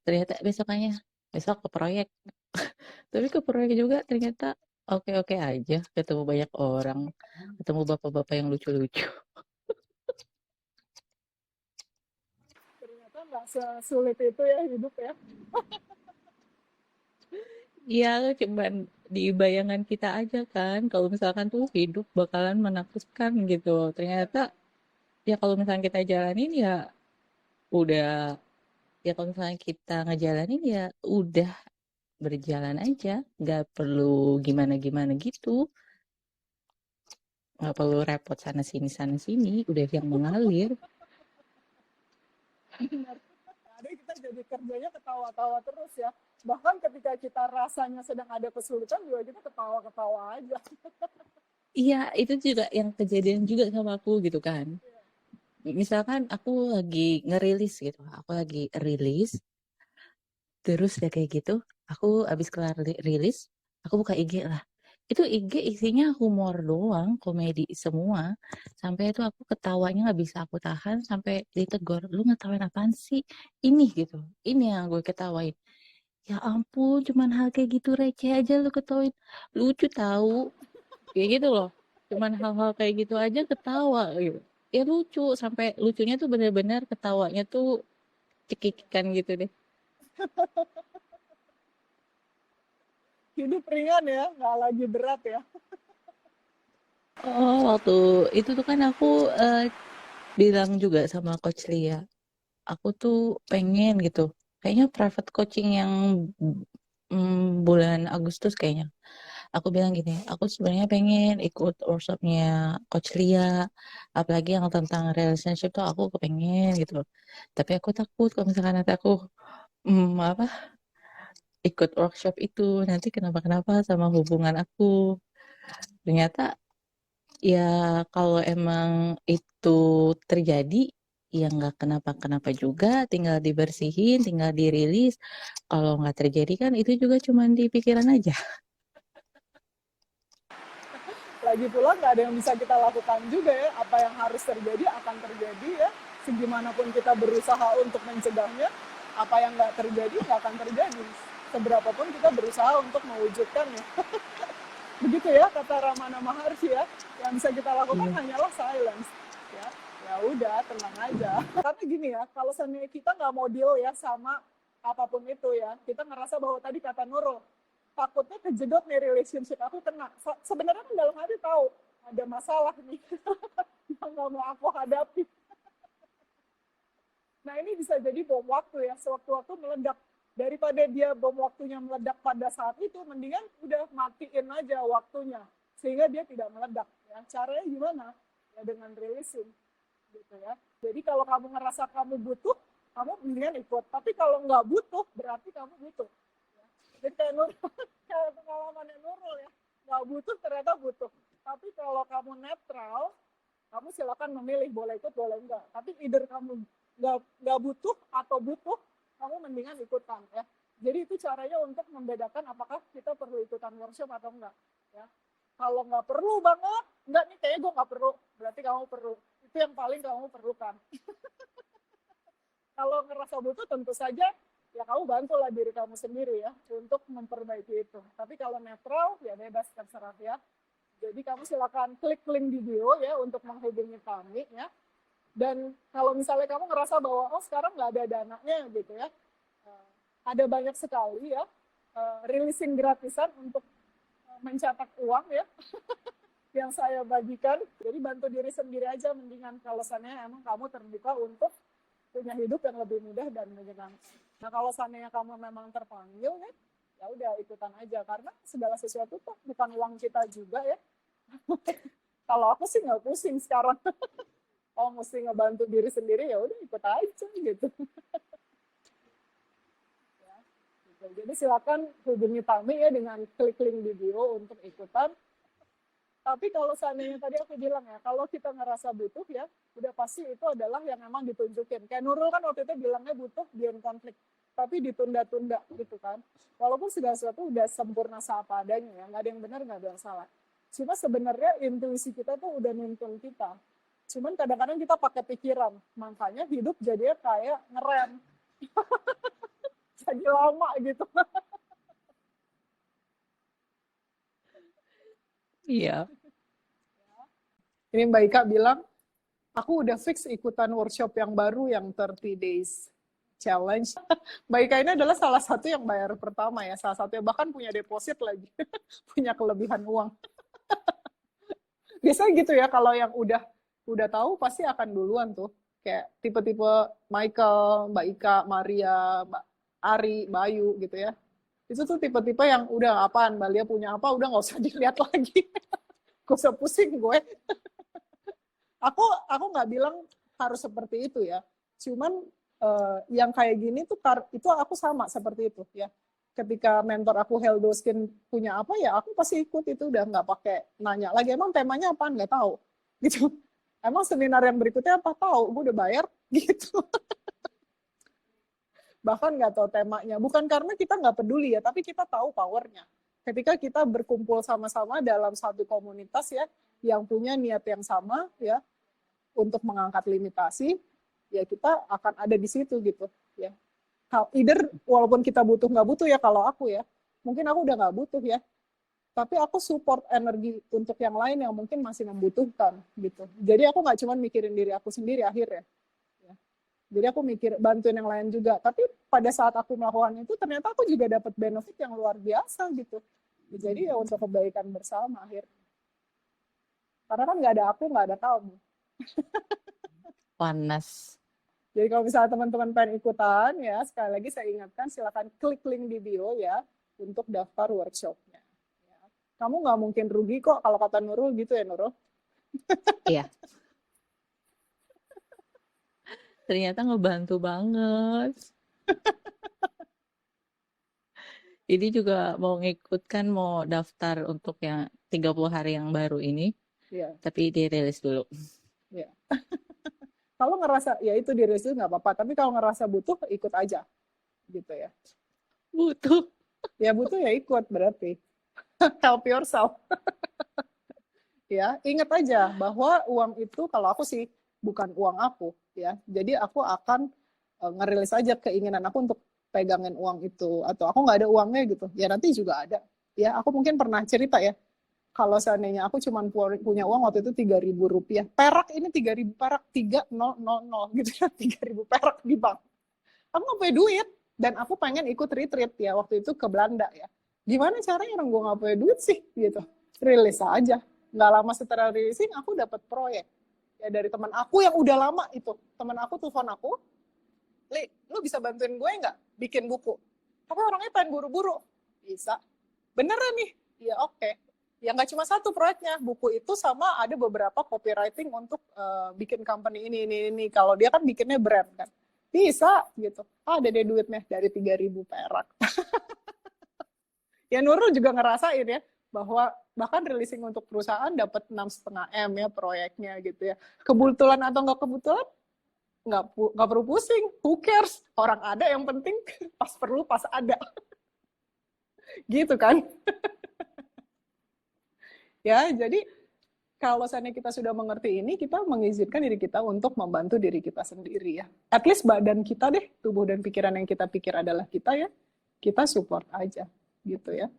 Ternyata besokannya, besok ke proyek. Tapi ke proyek juga ternyata oke-oke aja, ketemu banyak orang, ketemu bapak-bapak yang lucu-lucu. Ternyata nggak sesulit itu ya hidup ya. Iya, cuman di bayangan kita aja kan, kalau misalkan tuh hidup bakalan menakutkan gitu. Ternyata ya kalau misalkan kita jalanin ya udah, ya kalau misalkan kita ngejalanin ya udah berjalan aja, nggak perlu gimana-gimana gitu, nggak perlu repot sana sini, udah yang mengalir. Benar. Ada kita jadi kerjanya ketawa-tawa terus ya. Bahkan ketika kita rasanya sedang ada kesulitan juga kita ketawa-ketawa aja. Iya, itu juga yang kejadian juga sama aku gitu kan. Misalkan aku lagi ngerilis gitu, aku lagi rilis, terus ya kayak gitu, aku abis kelar rilis, aku buka IG lah. Itu IG isinya humor doang, komedi semua. Sampai itu aku ketawanya nggak bisa aku tahan, sampai ditegur, lu ngetawain apaan sih? Ini gitu, ini yang gue ketawain. Ya ampun, cuman hal kayak gitu receh aja lu ketawain. Lucu tahu, kayak gitu loh. Cuman hal-hal kayak gitu aja ketawa gitu. Ya lucu, sampai lucunya tuh bener-bener ketawanya tuh cekikikan gitu deh. Hidup ringan ya, nggak lagi berat ya. Oh, waktu itu tuh kan aku bilang juga sama Coach Lia, aku tuh pengen gitu. Kayaknya private coaching yang bulan Agustus kayaknya. Aku bilang gini, aku sebenarnya pengen ikut workshopnya Coach Lia, apalagi yang tentang relationship tuh aku kepengen gitu. Tapi aku takut kalau misalkan nanti aku apa ikut workshop itu nanti kenapa-kenapa sama hubungan aku. Ternyata ya kalau emang itu terjadi ya nggak kenapa-kenapa juga, tinggal dibersihin, tinggal dirilis. Kalau nggak terjadi kan itu juga cuma di pikiran aja. Lagi pula nggak ada yang bisa kita lakukan juga ya. Apa yang harus terjadi akan terjadi ya. Segimanapun kita berusaha untuk mencegahnya, apa yang nggak terjadi nggak akan terjadi. Seberapapun kita berusaha untuk mewujudkannya. Begitu ya kata Ramana Maharshi ya. Yang bisa kita lakukan Iya. hanyalah silence. Ya, ya udah tenang aja. Karena gini ya, kalau seandainya kita nggak mau deal ya sama apapun itu ya, kita ngerasa bahwa tadi kata Nurul, takutnya kejedot nih relationship aku kena. Sebenarnya kan dalam hati tahu ada masalah nih yang nggak mau aku hadapi. Nah ini bisa jadi bom waktu ya, sewaktu-waktu meledak. Daripada dia bom waktunya meledak pada saat itu, mendingan udah matiin aja waktunya. Sehingga dia tidak meledak. Ya. Caranya gimana? Ya dengan releasing. Gitu ya. Jadi kalau kamu ngerasa kamu butuh, kamu mendingan ikut. Tapi kalau nggak butuh, berarti kamu butuh. Ya. Jadi kayak Nurul, kayak pengalamannya Nurul ya. Nggak butuh, ternyata butuh. Tapi kalau kamu netral, kamu silakan memilih boleh ikut boleh enggak. Tapi either kamu nggak butuh atau butuh, kamu mendingan ikutan ya. Jadi itu caranya untuk membedakan apakah kita perlu ikutan workshop atau enggak ya. Kalau nggak perlu banget, enggak nih kayaknya gue nggak perlu, berarti kamu perlu. Itu yang paling kamu perlukan. Kalau ngerasa butuh tentu saja ya kamu bantulah diri kamu sendiri ya untuk memperbaiki itu. Tapi kalau netral ya bebas terserah ya. Jadi kamu silakan klik link di bio ya untuk menghubungi kami ya. Dan kalau misalnya kamu ngerasa bahwa oh sekarang nggak ada dananya gitu ya, ada banyak sekali ya releasing gratisan untuk mencetak uang ya yang saya bagikan. Jadi bantu diri sendiri aja mendingan kalau seandainya emang kamu terbuka untuk punya hidup yang lebih mudah dan menyenangkan. Nah kalau seandainya kamu memang terpanggil ya udah ikutan aja karena segala sesuatu tuh bukan uang kita juga ya. Kalau aku sih nggak pusing sekarang. Oh mesti ngebantu diri sendiri ya udah ikut aja gitu. Ya, Jadi silakan hubungi Tami ya dengan klik link di bio untuk ikutan. Tapi kalau seandainya tadi aku bilang ya, kalau kita ngerasa butuh ya, udah pasti itu adalah yang memang ditunjukin. Kayak Nurul kan waktu itu bilangnya butuh beyond konflik, tapi ditunda-tunda gitu kan. Walaupun segala sesuatu udah sempurna apa adanya ya, nggak ada yang benar, nggak ada yang salah. Cuma sebenarnya intuisi kita tuh udah nuntun kita. Cuman kadang-kadang kita pakai pikiran, makanya hidup jadinya kayak ngerem. Jadi lama gitu. Iya. Ini Mbak Ika bilang, aku udah fix ikutan workshop yang baru yang 30 days challenge. Mbak Ika ini adalah salah satu yang bayar pertama ya, salah satu yang bahkan punya deposit lagi, punya kelebihan uang. Biasanya gitu ya, kalau yang udah tahu pasti akan duluan tuh. Kayak tipe-tipe Michael, Mbak Ika, Maria, Mbak Ari, Bayu gitu ya. Itu tuh tipe-tipe yang udah apaan, Mbak Lia punya apa, udah nggak usah dilihat lagi. Gak usah pusing gue. Aku nggak bilang harus seperti itu ya. Cuman yang kayak gini tuh itu aku sama seperti itu ya. Ketika mentor aku Heldo Skin punya apa ya, aku pasti ikut itu, udah nggak pakai nanya lagi. Emang temanya apa? Nggak tahu. Gitu. Emang seminar yang berikutnya apa? Tahu. Gue udah bayar. Gitu. Bahkan nggak tahu temanya. Bukan karena kita nggak peduli ya, tapi kita tahu powernya. Ketika kita berkumpul sama-sama dalam satu komunitas ya, yang punya niat yang sama ya, untuk mengangkat limitasi, ya kita akan ada di situ gitu ya. Either walaupun kita butuh nggak butuh ya, kalau aku ya, mungkin aku udah nggak butuh ya, tapi aku support energi untuk yang lain yang mungkin masih membutuhkan gitu. Jadi aku nggak cuma mikirin diri aku sendiri akhirnya. Ya. Jadi aku mikir bantuin yang lain juga. Tapi pada saat aku melakukan itu, ternyata aku juga dapat benefit yang luar biasa gitu. Jadi ya untuk kebaikan bersama akhirnya. Karena kan nggak ada aku, nggak ada kamu. Panas. Jadi kalau misalnya teman-teman pengen ikutan ya, sekali lagi saya ingatkan silakan klik link di bio ya untuk daftar workshopnya. Ya. Kamu nggak mungkin rugi kok kalau kata Nurul gitu ya Nurul. Iya. Ternyata ngebantu banget. Ini juga mau ngikutkan, mau daftar untuk yang 30 hari yang baru ini. Iya. Tapi dirilis dulu. Ya. Kalau ngerasa ya itu diri sendiri nggak apa-apa, tapi kalau ngerasa butuh ikut aja gitu ya. Butuh. Ya butuh ya ikut berarti. Help yourself. Ya, ingat aja bahwa uang itu kalau aku sih bukan uang aku ya. Jadi aku akan ngerilis aja keinginan aku untuk pegangin uang itu, atau aku nggak ada uangnya gitu. Ya nanti juga ada. Ya, aku mungkin pernah cerita ya. Kalau seandainya aku cuma punya uang waktu itu 3.000 rupiah. Perak ini 3.000 perak, 3000 gitu ya, 3.000 perak di bank. Aku nggak punya duit, dan aku pengen ikut retreat ya, waktu itu ke Belanda ya. Gimana caranya orang gue nggak punya duit sih, gitu. Rilis aja. Nggak lama setelah rilising, aku dapat proyek. Ya dari teman aku yang udah lama itu. Teman aku telepon aku, Li, lu bisa bantuin gue nggak bikin buku? Tapi orangnya pengen buru-buru. Bisa. Beneran nih? Ya oke. Ya nggak cuma satu proyeknya, buku itu sama ada beberapa copywriting untuk bikin company ini. Kalau dia kan bikinnya brand kan. Bisa gitu. Ada deh duitnya dari 3.000 perak. Ya Nurul juga ngerasain ya, bahwa bahkan releasing untuk perusahaan dapat 6,5 M ya proyeknya gitu ya. Kebetulan atau nggak kebetulan, nggak perlu pusing. Who cares? Orang ada yang penting pas perlu, pas ada. Gitu kan. Ya, jadi kalau seandainya kita sudah mengerti ini, kita mengizinkan diri kita untuk membantu diri kita sendiri ya. At least badan kita deh, tubuh dan pikiran yang kita pikir adalah kita ya, kita support aja gitu ya.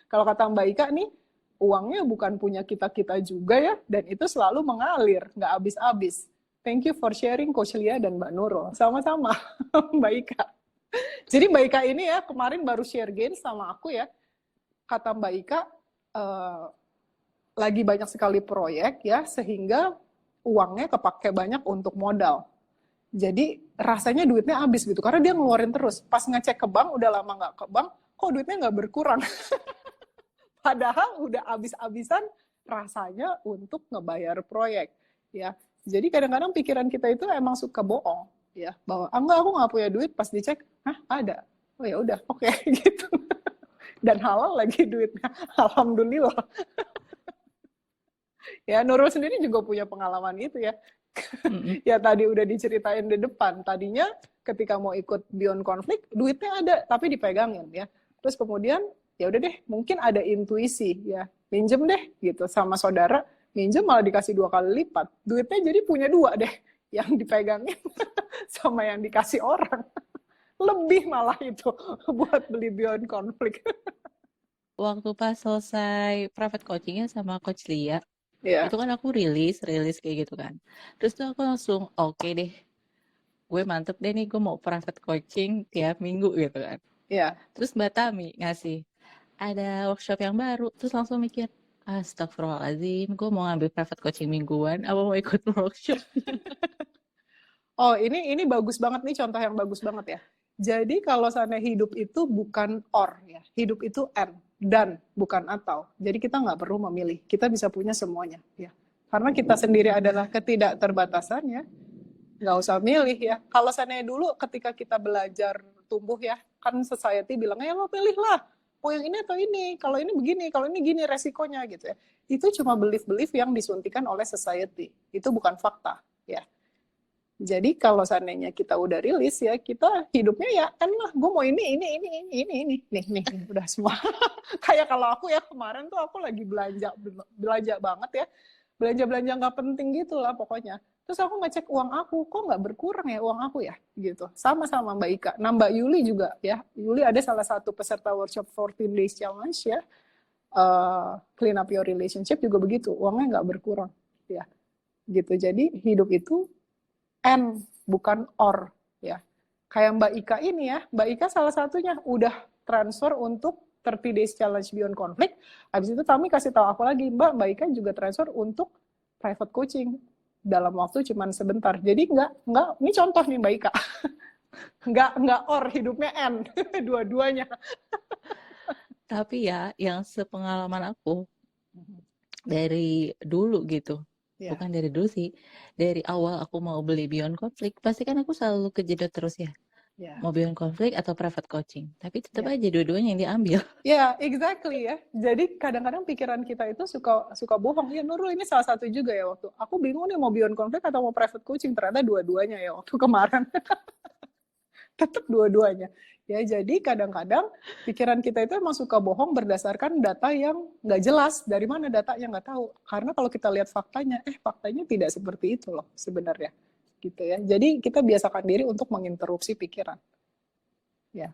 Kalau kata Mbak Ika nih, uangnya bukan punya kita-kita juga ya, dan itu selalu mengalir, nggak habis-habis. Thank you for sharing Coach Lia dan Mbak Nurul. Sama-sama Mbak Ika. Jadi Mbak Ika ini ya, kemarin baru share gain sama aku ya, kata Mbak Ika, lagi banyak sekali proyek ya, sehingga uangnya kepake banyak untuk modal. Jadi rasanya duitnya habis gitu, karena dia ngeluarin terus. Pas ngecek ke bank, udah lama nggak ke bank, kok duitnya nggak berkurang. Padahal udah habis-habisan rasanya untuk ngebayar proyek. Ya, jadi kadang-kadang pikiran kita itu emang suka bohong. Ya, bahwa enggak, aku nggak punya duit, pas dicek, ada. Oh ya udah, oke gitu. Dan halal lagi duitnya, alhamdulillah. Ya Nurul sendiri juga punya pengalaman itu ya. Mm-mm. Ya tadi udah diceritain di depan. Tadinya ketika mau ikut Beyond Konflik, duitnya ada tapi dipegangin ya. Terus kemudian ya udah deh, mungkin ada intuisi ya. Minjem deh gitu sama saudara, minjem malah dikasih 2 kali lipat. Duitnya jadi punya 2 deh yang dipegangin sama yang dikasih orang. Lebih malah itu buat beli Beyond Konflik. Waktu pas selesai private coachingnya sama Coach Lia, Ya, itu kan aku rilis kayak gitu kan. Terus tuh aku langsung oke deh, gue mantep deh nih gue mau private coaching tiap minggu gitu kan. ya. Terus Mbak Tami ngasih ada workshop yang baru, terus langsung mikir, astagfirullahaladzim, gue mau ngambil private coaching mingguan, apa mau ikut workshop? Oh, ini bagus banget nih, contoh yang bagus banget ya. Jadi kalau sana hidup itu bukan or ya, hidup itu and, dan bukan atau. Jadi kita nggak perlu memilih, kita bisa punya semuanya ya. Karena kita sendiri adalah ketidakterbatasannya, nggak usah milih ya. Kalau sana dulu ketika kita belajar tumbuh ya, kan society bilangnya lo pilihlah, mau yang ini atau ini, kalau ini begini, kalau ini gini resikonya gitu ya. Itu cuma belief-belief yang disuntikan oleh society, itu bukan fakta ya. Jadi kalau seandainya kita udah rilis ya, kita hidupnya ya kan lah, gue mau ini, nih, udah semua. Kayak kalau aku ya kemarin tuh aku lagi belanja banget ya, belanja nggak penting gitu lah pokoknya. Terus aku ngecek uang aku, kok nggak berkurang ya uang aku ya, gitu. Sama-sama Mbak Ika. Nah Mbak Yuli juga ya, Yuli ada salah satu peserta workshop 14 Days Challenge ya, Clean Up Your Relationship juga begitu, uangnya nggak berkurang ya, gitu. Jadi hidup itu and bukan or ya. Kayak Mbak Ika ini ya, Mbak Ika salah satunya udah transfer untuk 30 Days Challenge Beyond Conflict. Habis itu kami kasih tahu aku lagi, Mbak Ika juga transfer untuk private coaching dalam waktu cuman sebentar. Jadi nggak ini contoh nih Mbak Ika. nggak or hidupnya N dua-duanya. Tapi ya, yang sepengalaman aku dari dulu gitu, Ya, bukan dari dulu sih, dari awal aku mau beli Beyond Conflict, pasti kan aku selalu kejedot terus ya, ya, mau Beyond Conflict atau private coaching. Tapi tetap ya. aja dua-duanya yang diambil. Ya, exactly ya. Jadi kadang-kadang pikiran kita itu suka bohong. Ya Nurul ini salah satu juga ya waktu. Aku bingung nih mau Beyond Conflict atau mau private coaching. Ternyata dua-duanya ya waktu kemarin. Tetap dua-duanya. Ya, jadi kadang-kadang pikiran kita itu emang suka bohong berdasarkan data yang nggak jelas. Dari mana datanya nggak tahu. Karena kalau kita lihat faktanya tidak seperti itu loh sebenarnya. Gitu ya. Jadi kita biasakan diri untuk menginterupsi pikiran. Ya,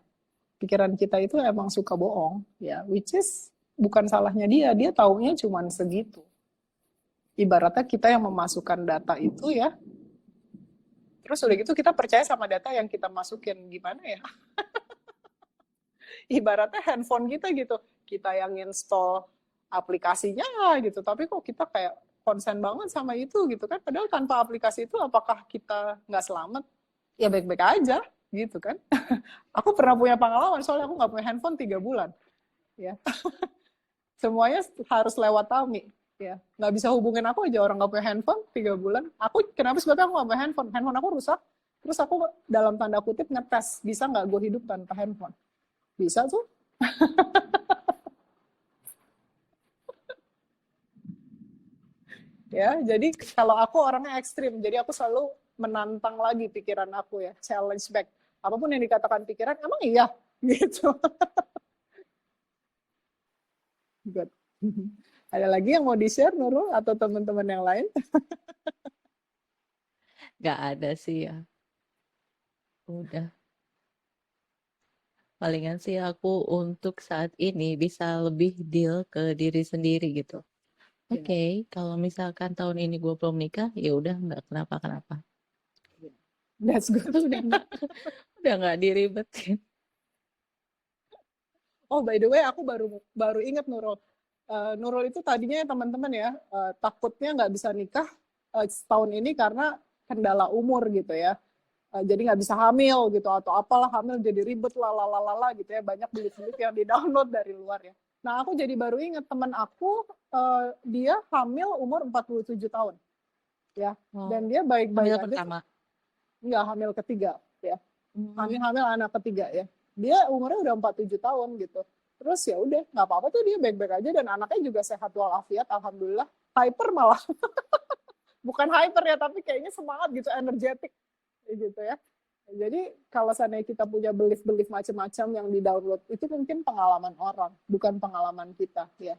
pikiran kita itu emang suka bohong. Ya, which is bukan salahnya dia taunya cuma segitu. Ibaratnya kita yang memasukkan data itu ya, terus udah gitu kita percaya sama data yang kita masukin, gimana ya? Ibaratnya handphone kita gitu, kita yang install aplikasinya gitu, tapi kok kita kayak konsen banget sama itu gitu kan, padahal tanpa aplikasi itu apakah kita nggak selamat? Ya baik-baik aja gitu kan. Aku pernah punya pengalaman, soalnya aku nggak punya handphone 3 bulan. Ya, semuanya harus lewat Tami. Ya, nggak bisa hubungin aku aja orang nggak punya handphone 3 bulan. Aku kenapa sebabnya aku nggak punya handphone? Handphone aku rusak. Terus aku dalam tanda kutip ngetes, bisa nggak gue hidup tanpa handphone? Bisa tuh. Ya, jadi kalau aku orangnya ekstrim, jadi aku selalu menantang lagi pikiran aku ya, challenge back. Apapun yang dikatakan pikiran, emang iya gitu. Good. Ada lagi yang mau di-share Nurul atau teman-teman yang lain? Gak ada sih ya. Udah. Palingan sih aku untuk saat ini bisa lebih deal ke diri sendiri gitu. Ya, Oke, kalau misalkan tahun ini gue belum nikah, ya udah nggak kenapa-kenapa. that's good. Udah nggak diribetin. Oh, by the way, aku baru ingat Nurul. Nurul itu tadinya teman-teman ya, takutnya nggak bisa nikah setahun ini karena kendala umur gitu ya. Jadi nggak bisa hamil gitu atau apalah, hamil jadi ribet lah gitu ya, banyak beli-beli yang di-download dari luar ya. Nah, aku jadi baru ingat teman aku, dia hamil umur 47 tahun ya. Dan dia Hamil baik-baik aja. pertama. Nggak, hamil ketiga ya. Hmm. Hamil anak ketiga ya. Dia umurnya udah 47 tahun gitu. Terus ya udah, nggak apa-apa tuh, dia baik-baik aja dan anaknya juga sehat walafiat, alhamdulillah. Hyper malah, bukan hyper ya, tapi kayaknya semangat gitu, energetik gitu ya. Jadi kalau seandainya kita punya belief-belief macam-macam yang di download, itu mungkin pengalaman orang, bukan pengalaman kita ya.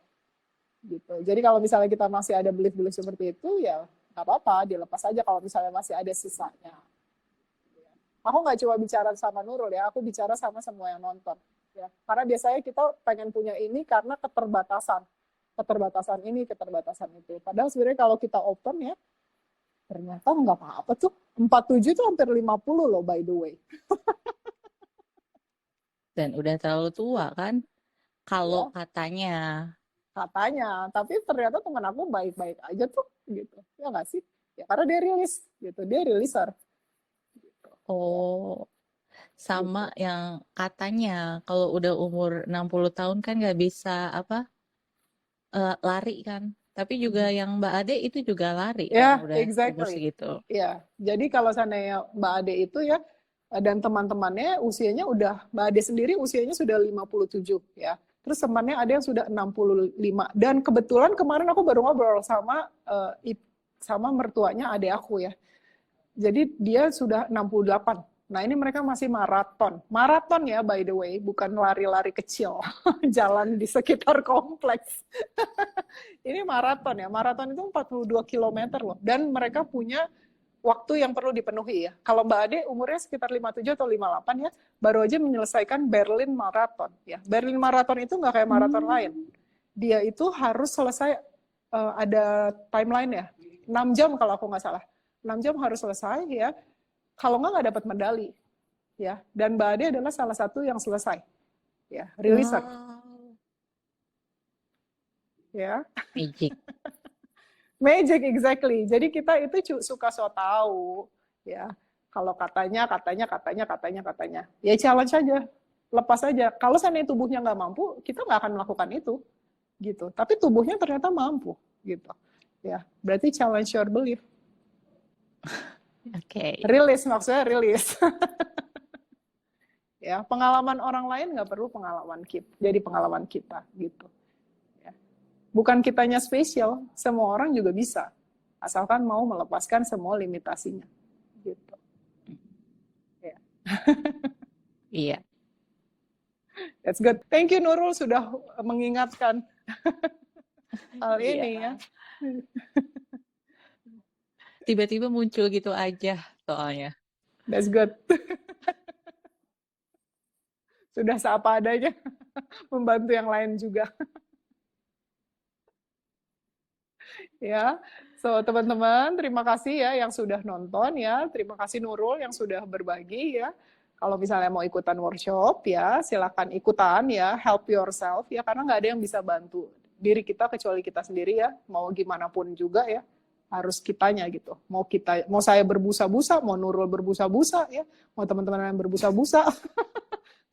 Gitu. Jadi kalau misalnya kita masih ada belief-belief seperti itu, ya nggak apa-apa, dilepas aja kalau misalnya masih ada sisanya. Aku nggak cuma bicara sama Nurul ya, aku bicara sama semua yang nonton. Ya. Karena biasanya kita pengen punya ini karena keterbatasan. Keterbatasan ini, keterbatasan itu. Padahal sebenarnya kalau kita open ya, ternyata nggak apa-apa tuh. 47 tuh hampir 50 loh by the way. Dan udah terlalu tua kan? Kalau Ya, katanya. Tapi ternyata teman aku baik-baik aja tuh gitu. Ya nggak sih? Ya karena dia rilis gitu. Dia releaser. oh, sama Gitu. yang katanya kalau udah umur 60 tahun kan nggak bisa lari kan. Tapi juga yang Mbak Ade itu juga lari kan Ya, udah umur exactly. segitu. Ya, jadi kalau seandainya Mbak Ade itu ya, dan teman-temannya usianya udah, Mbak Ade sendiri usianya sudah 57 ya. Terus temannya ada yang sudah 65. Dan kebetulan kemarin aku baru ngobrol sama sama mertuanya adik aku ya. Jadi dia sudah 68. Nah ini mereka masih maraton. Maraton ya by the way, bukan lari-lari kecil. Jalan di sekitar kompleks. Ini maraton ya. Maraton itu 42 kilometer loh. Dan mereka punya waktu yang perlu dipenuhi ya. Kalau Mbak Ade umurnya sekitar 57 atau 58 ya, baru aja menyelesaikan Berlin Marathon ya. Berlin Marathon itu nggak kayak maraton lain. Dia itu harus selesai, ada timeline ya. 6 jam kalau aku nggak salah. 6 jam harus selesai ya. Kalau nggak dapat medali ya. Dan Mbak Ade adalah salah satu yang selesai ya, releaser Wow. ya. Magic. Magic, exactly. Jadi kita itu suka so tahu, ya. Kalau katanya. Ya challenge aja, lepas aja. Kalau seandainya tubuhnya nggak mampu, kita nggak akan melakukan itu, gitu. Tapi tubuhnya ternyata mampu, gitu. Ya, berarti challenge your belief. Oke. Rilis, maksudnya rilis. Ya, pengalaman orang lain nggak perlu pengalaman kita, jadi pengalaman kita, gitu. Bukan kitanya spesial, semua orang juga bisa. Asalkan mau melepaskan semua limitasinya. Gitu. Ya. Iya. That's good. Thank you Nurul sudah mengingatkan hal ini ya. Tiba-tiba muncul gitu aja soalnya. That's good. Sudah seapa adanya membantu yang lain juga. Ya. So, teman-teman, terima kasih ya yang sudah nonton ya. Terima kasih Nurul yang sudah berbagi ya. Kalau misalnya mau ikutan workshop ya, silakan ikutan ya, help yourself ya, karena nggak ada yang bisa bantu diri kita kecuali kita sendiri ya. Mau gimana pun juga ya, harus kitanya gitu. Mau saya berbusa-busa, mau Nurul berbusa-busa ya, mau teman-teman yang berbusa-busa.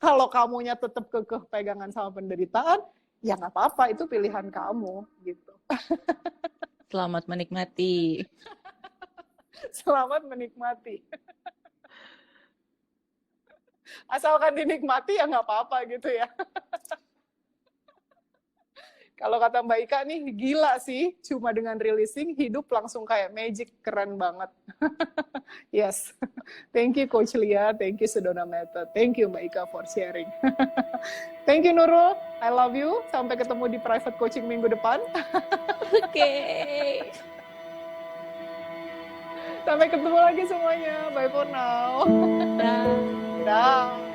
Kalau kamunya tetap kekeh pegangan sama penderitaan, ya nggak apa-apa, itu pilihan kamu gitu. Selamat menikmati. Selamat menikmati. Asalkan dinikmati ya nggak apa-apa gitu ya. Kalau kata Mbak Ika nih, gila sih, cuma dengan releasing hidup langsung kayak magic, keren banget. Yes, thank you Coach Lia, thank you Sedona Method, thank you Mbak Ika for sharing. Thank you Nurul, I love you, sampai ketemu di private coaching minggu depan. Oke. Sampai ketemu lagi semuanya, bye for now. Dah. Dah.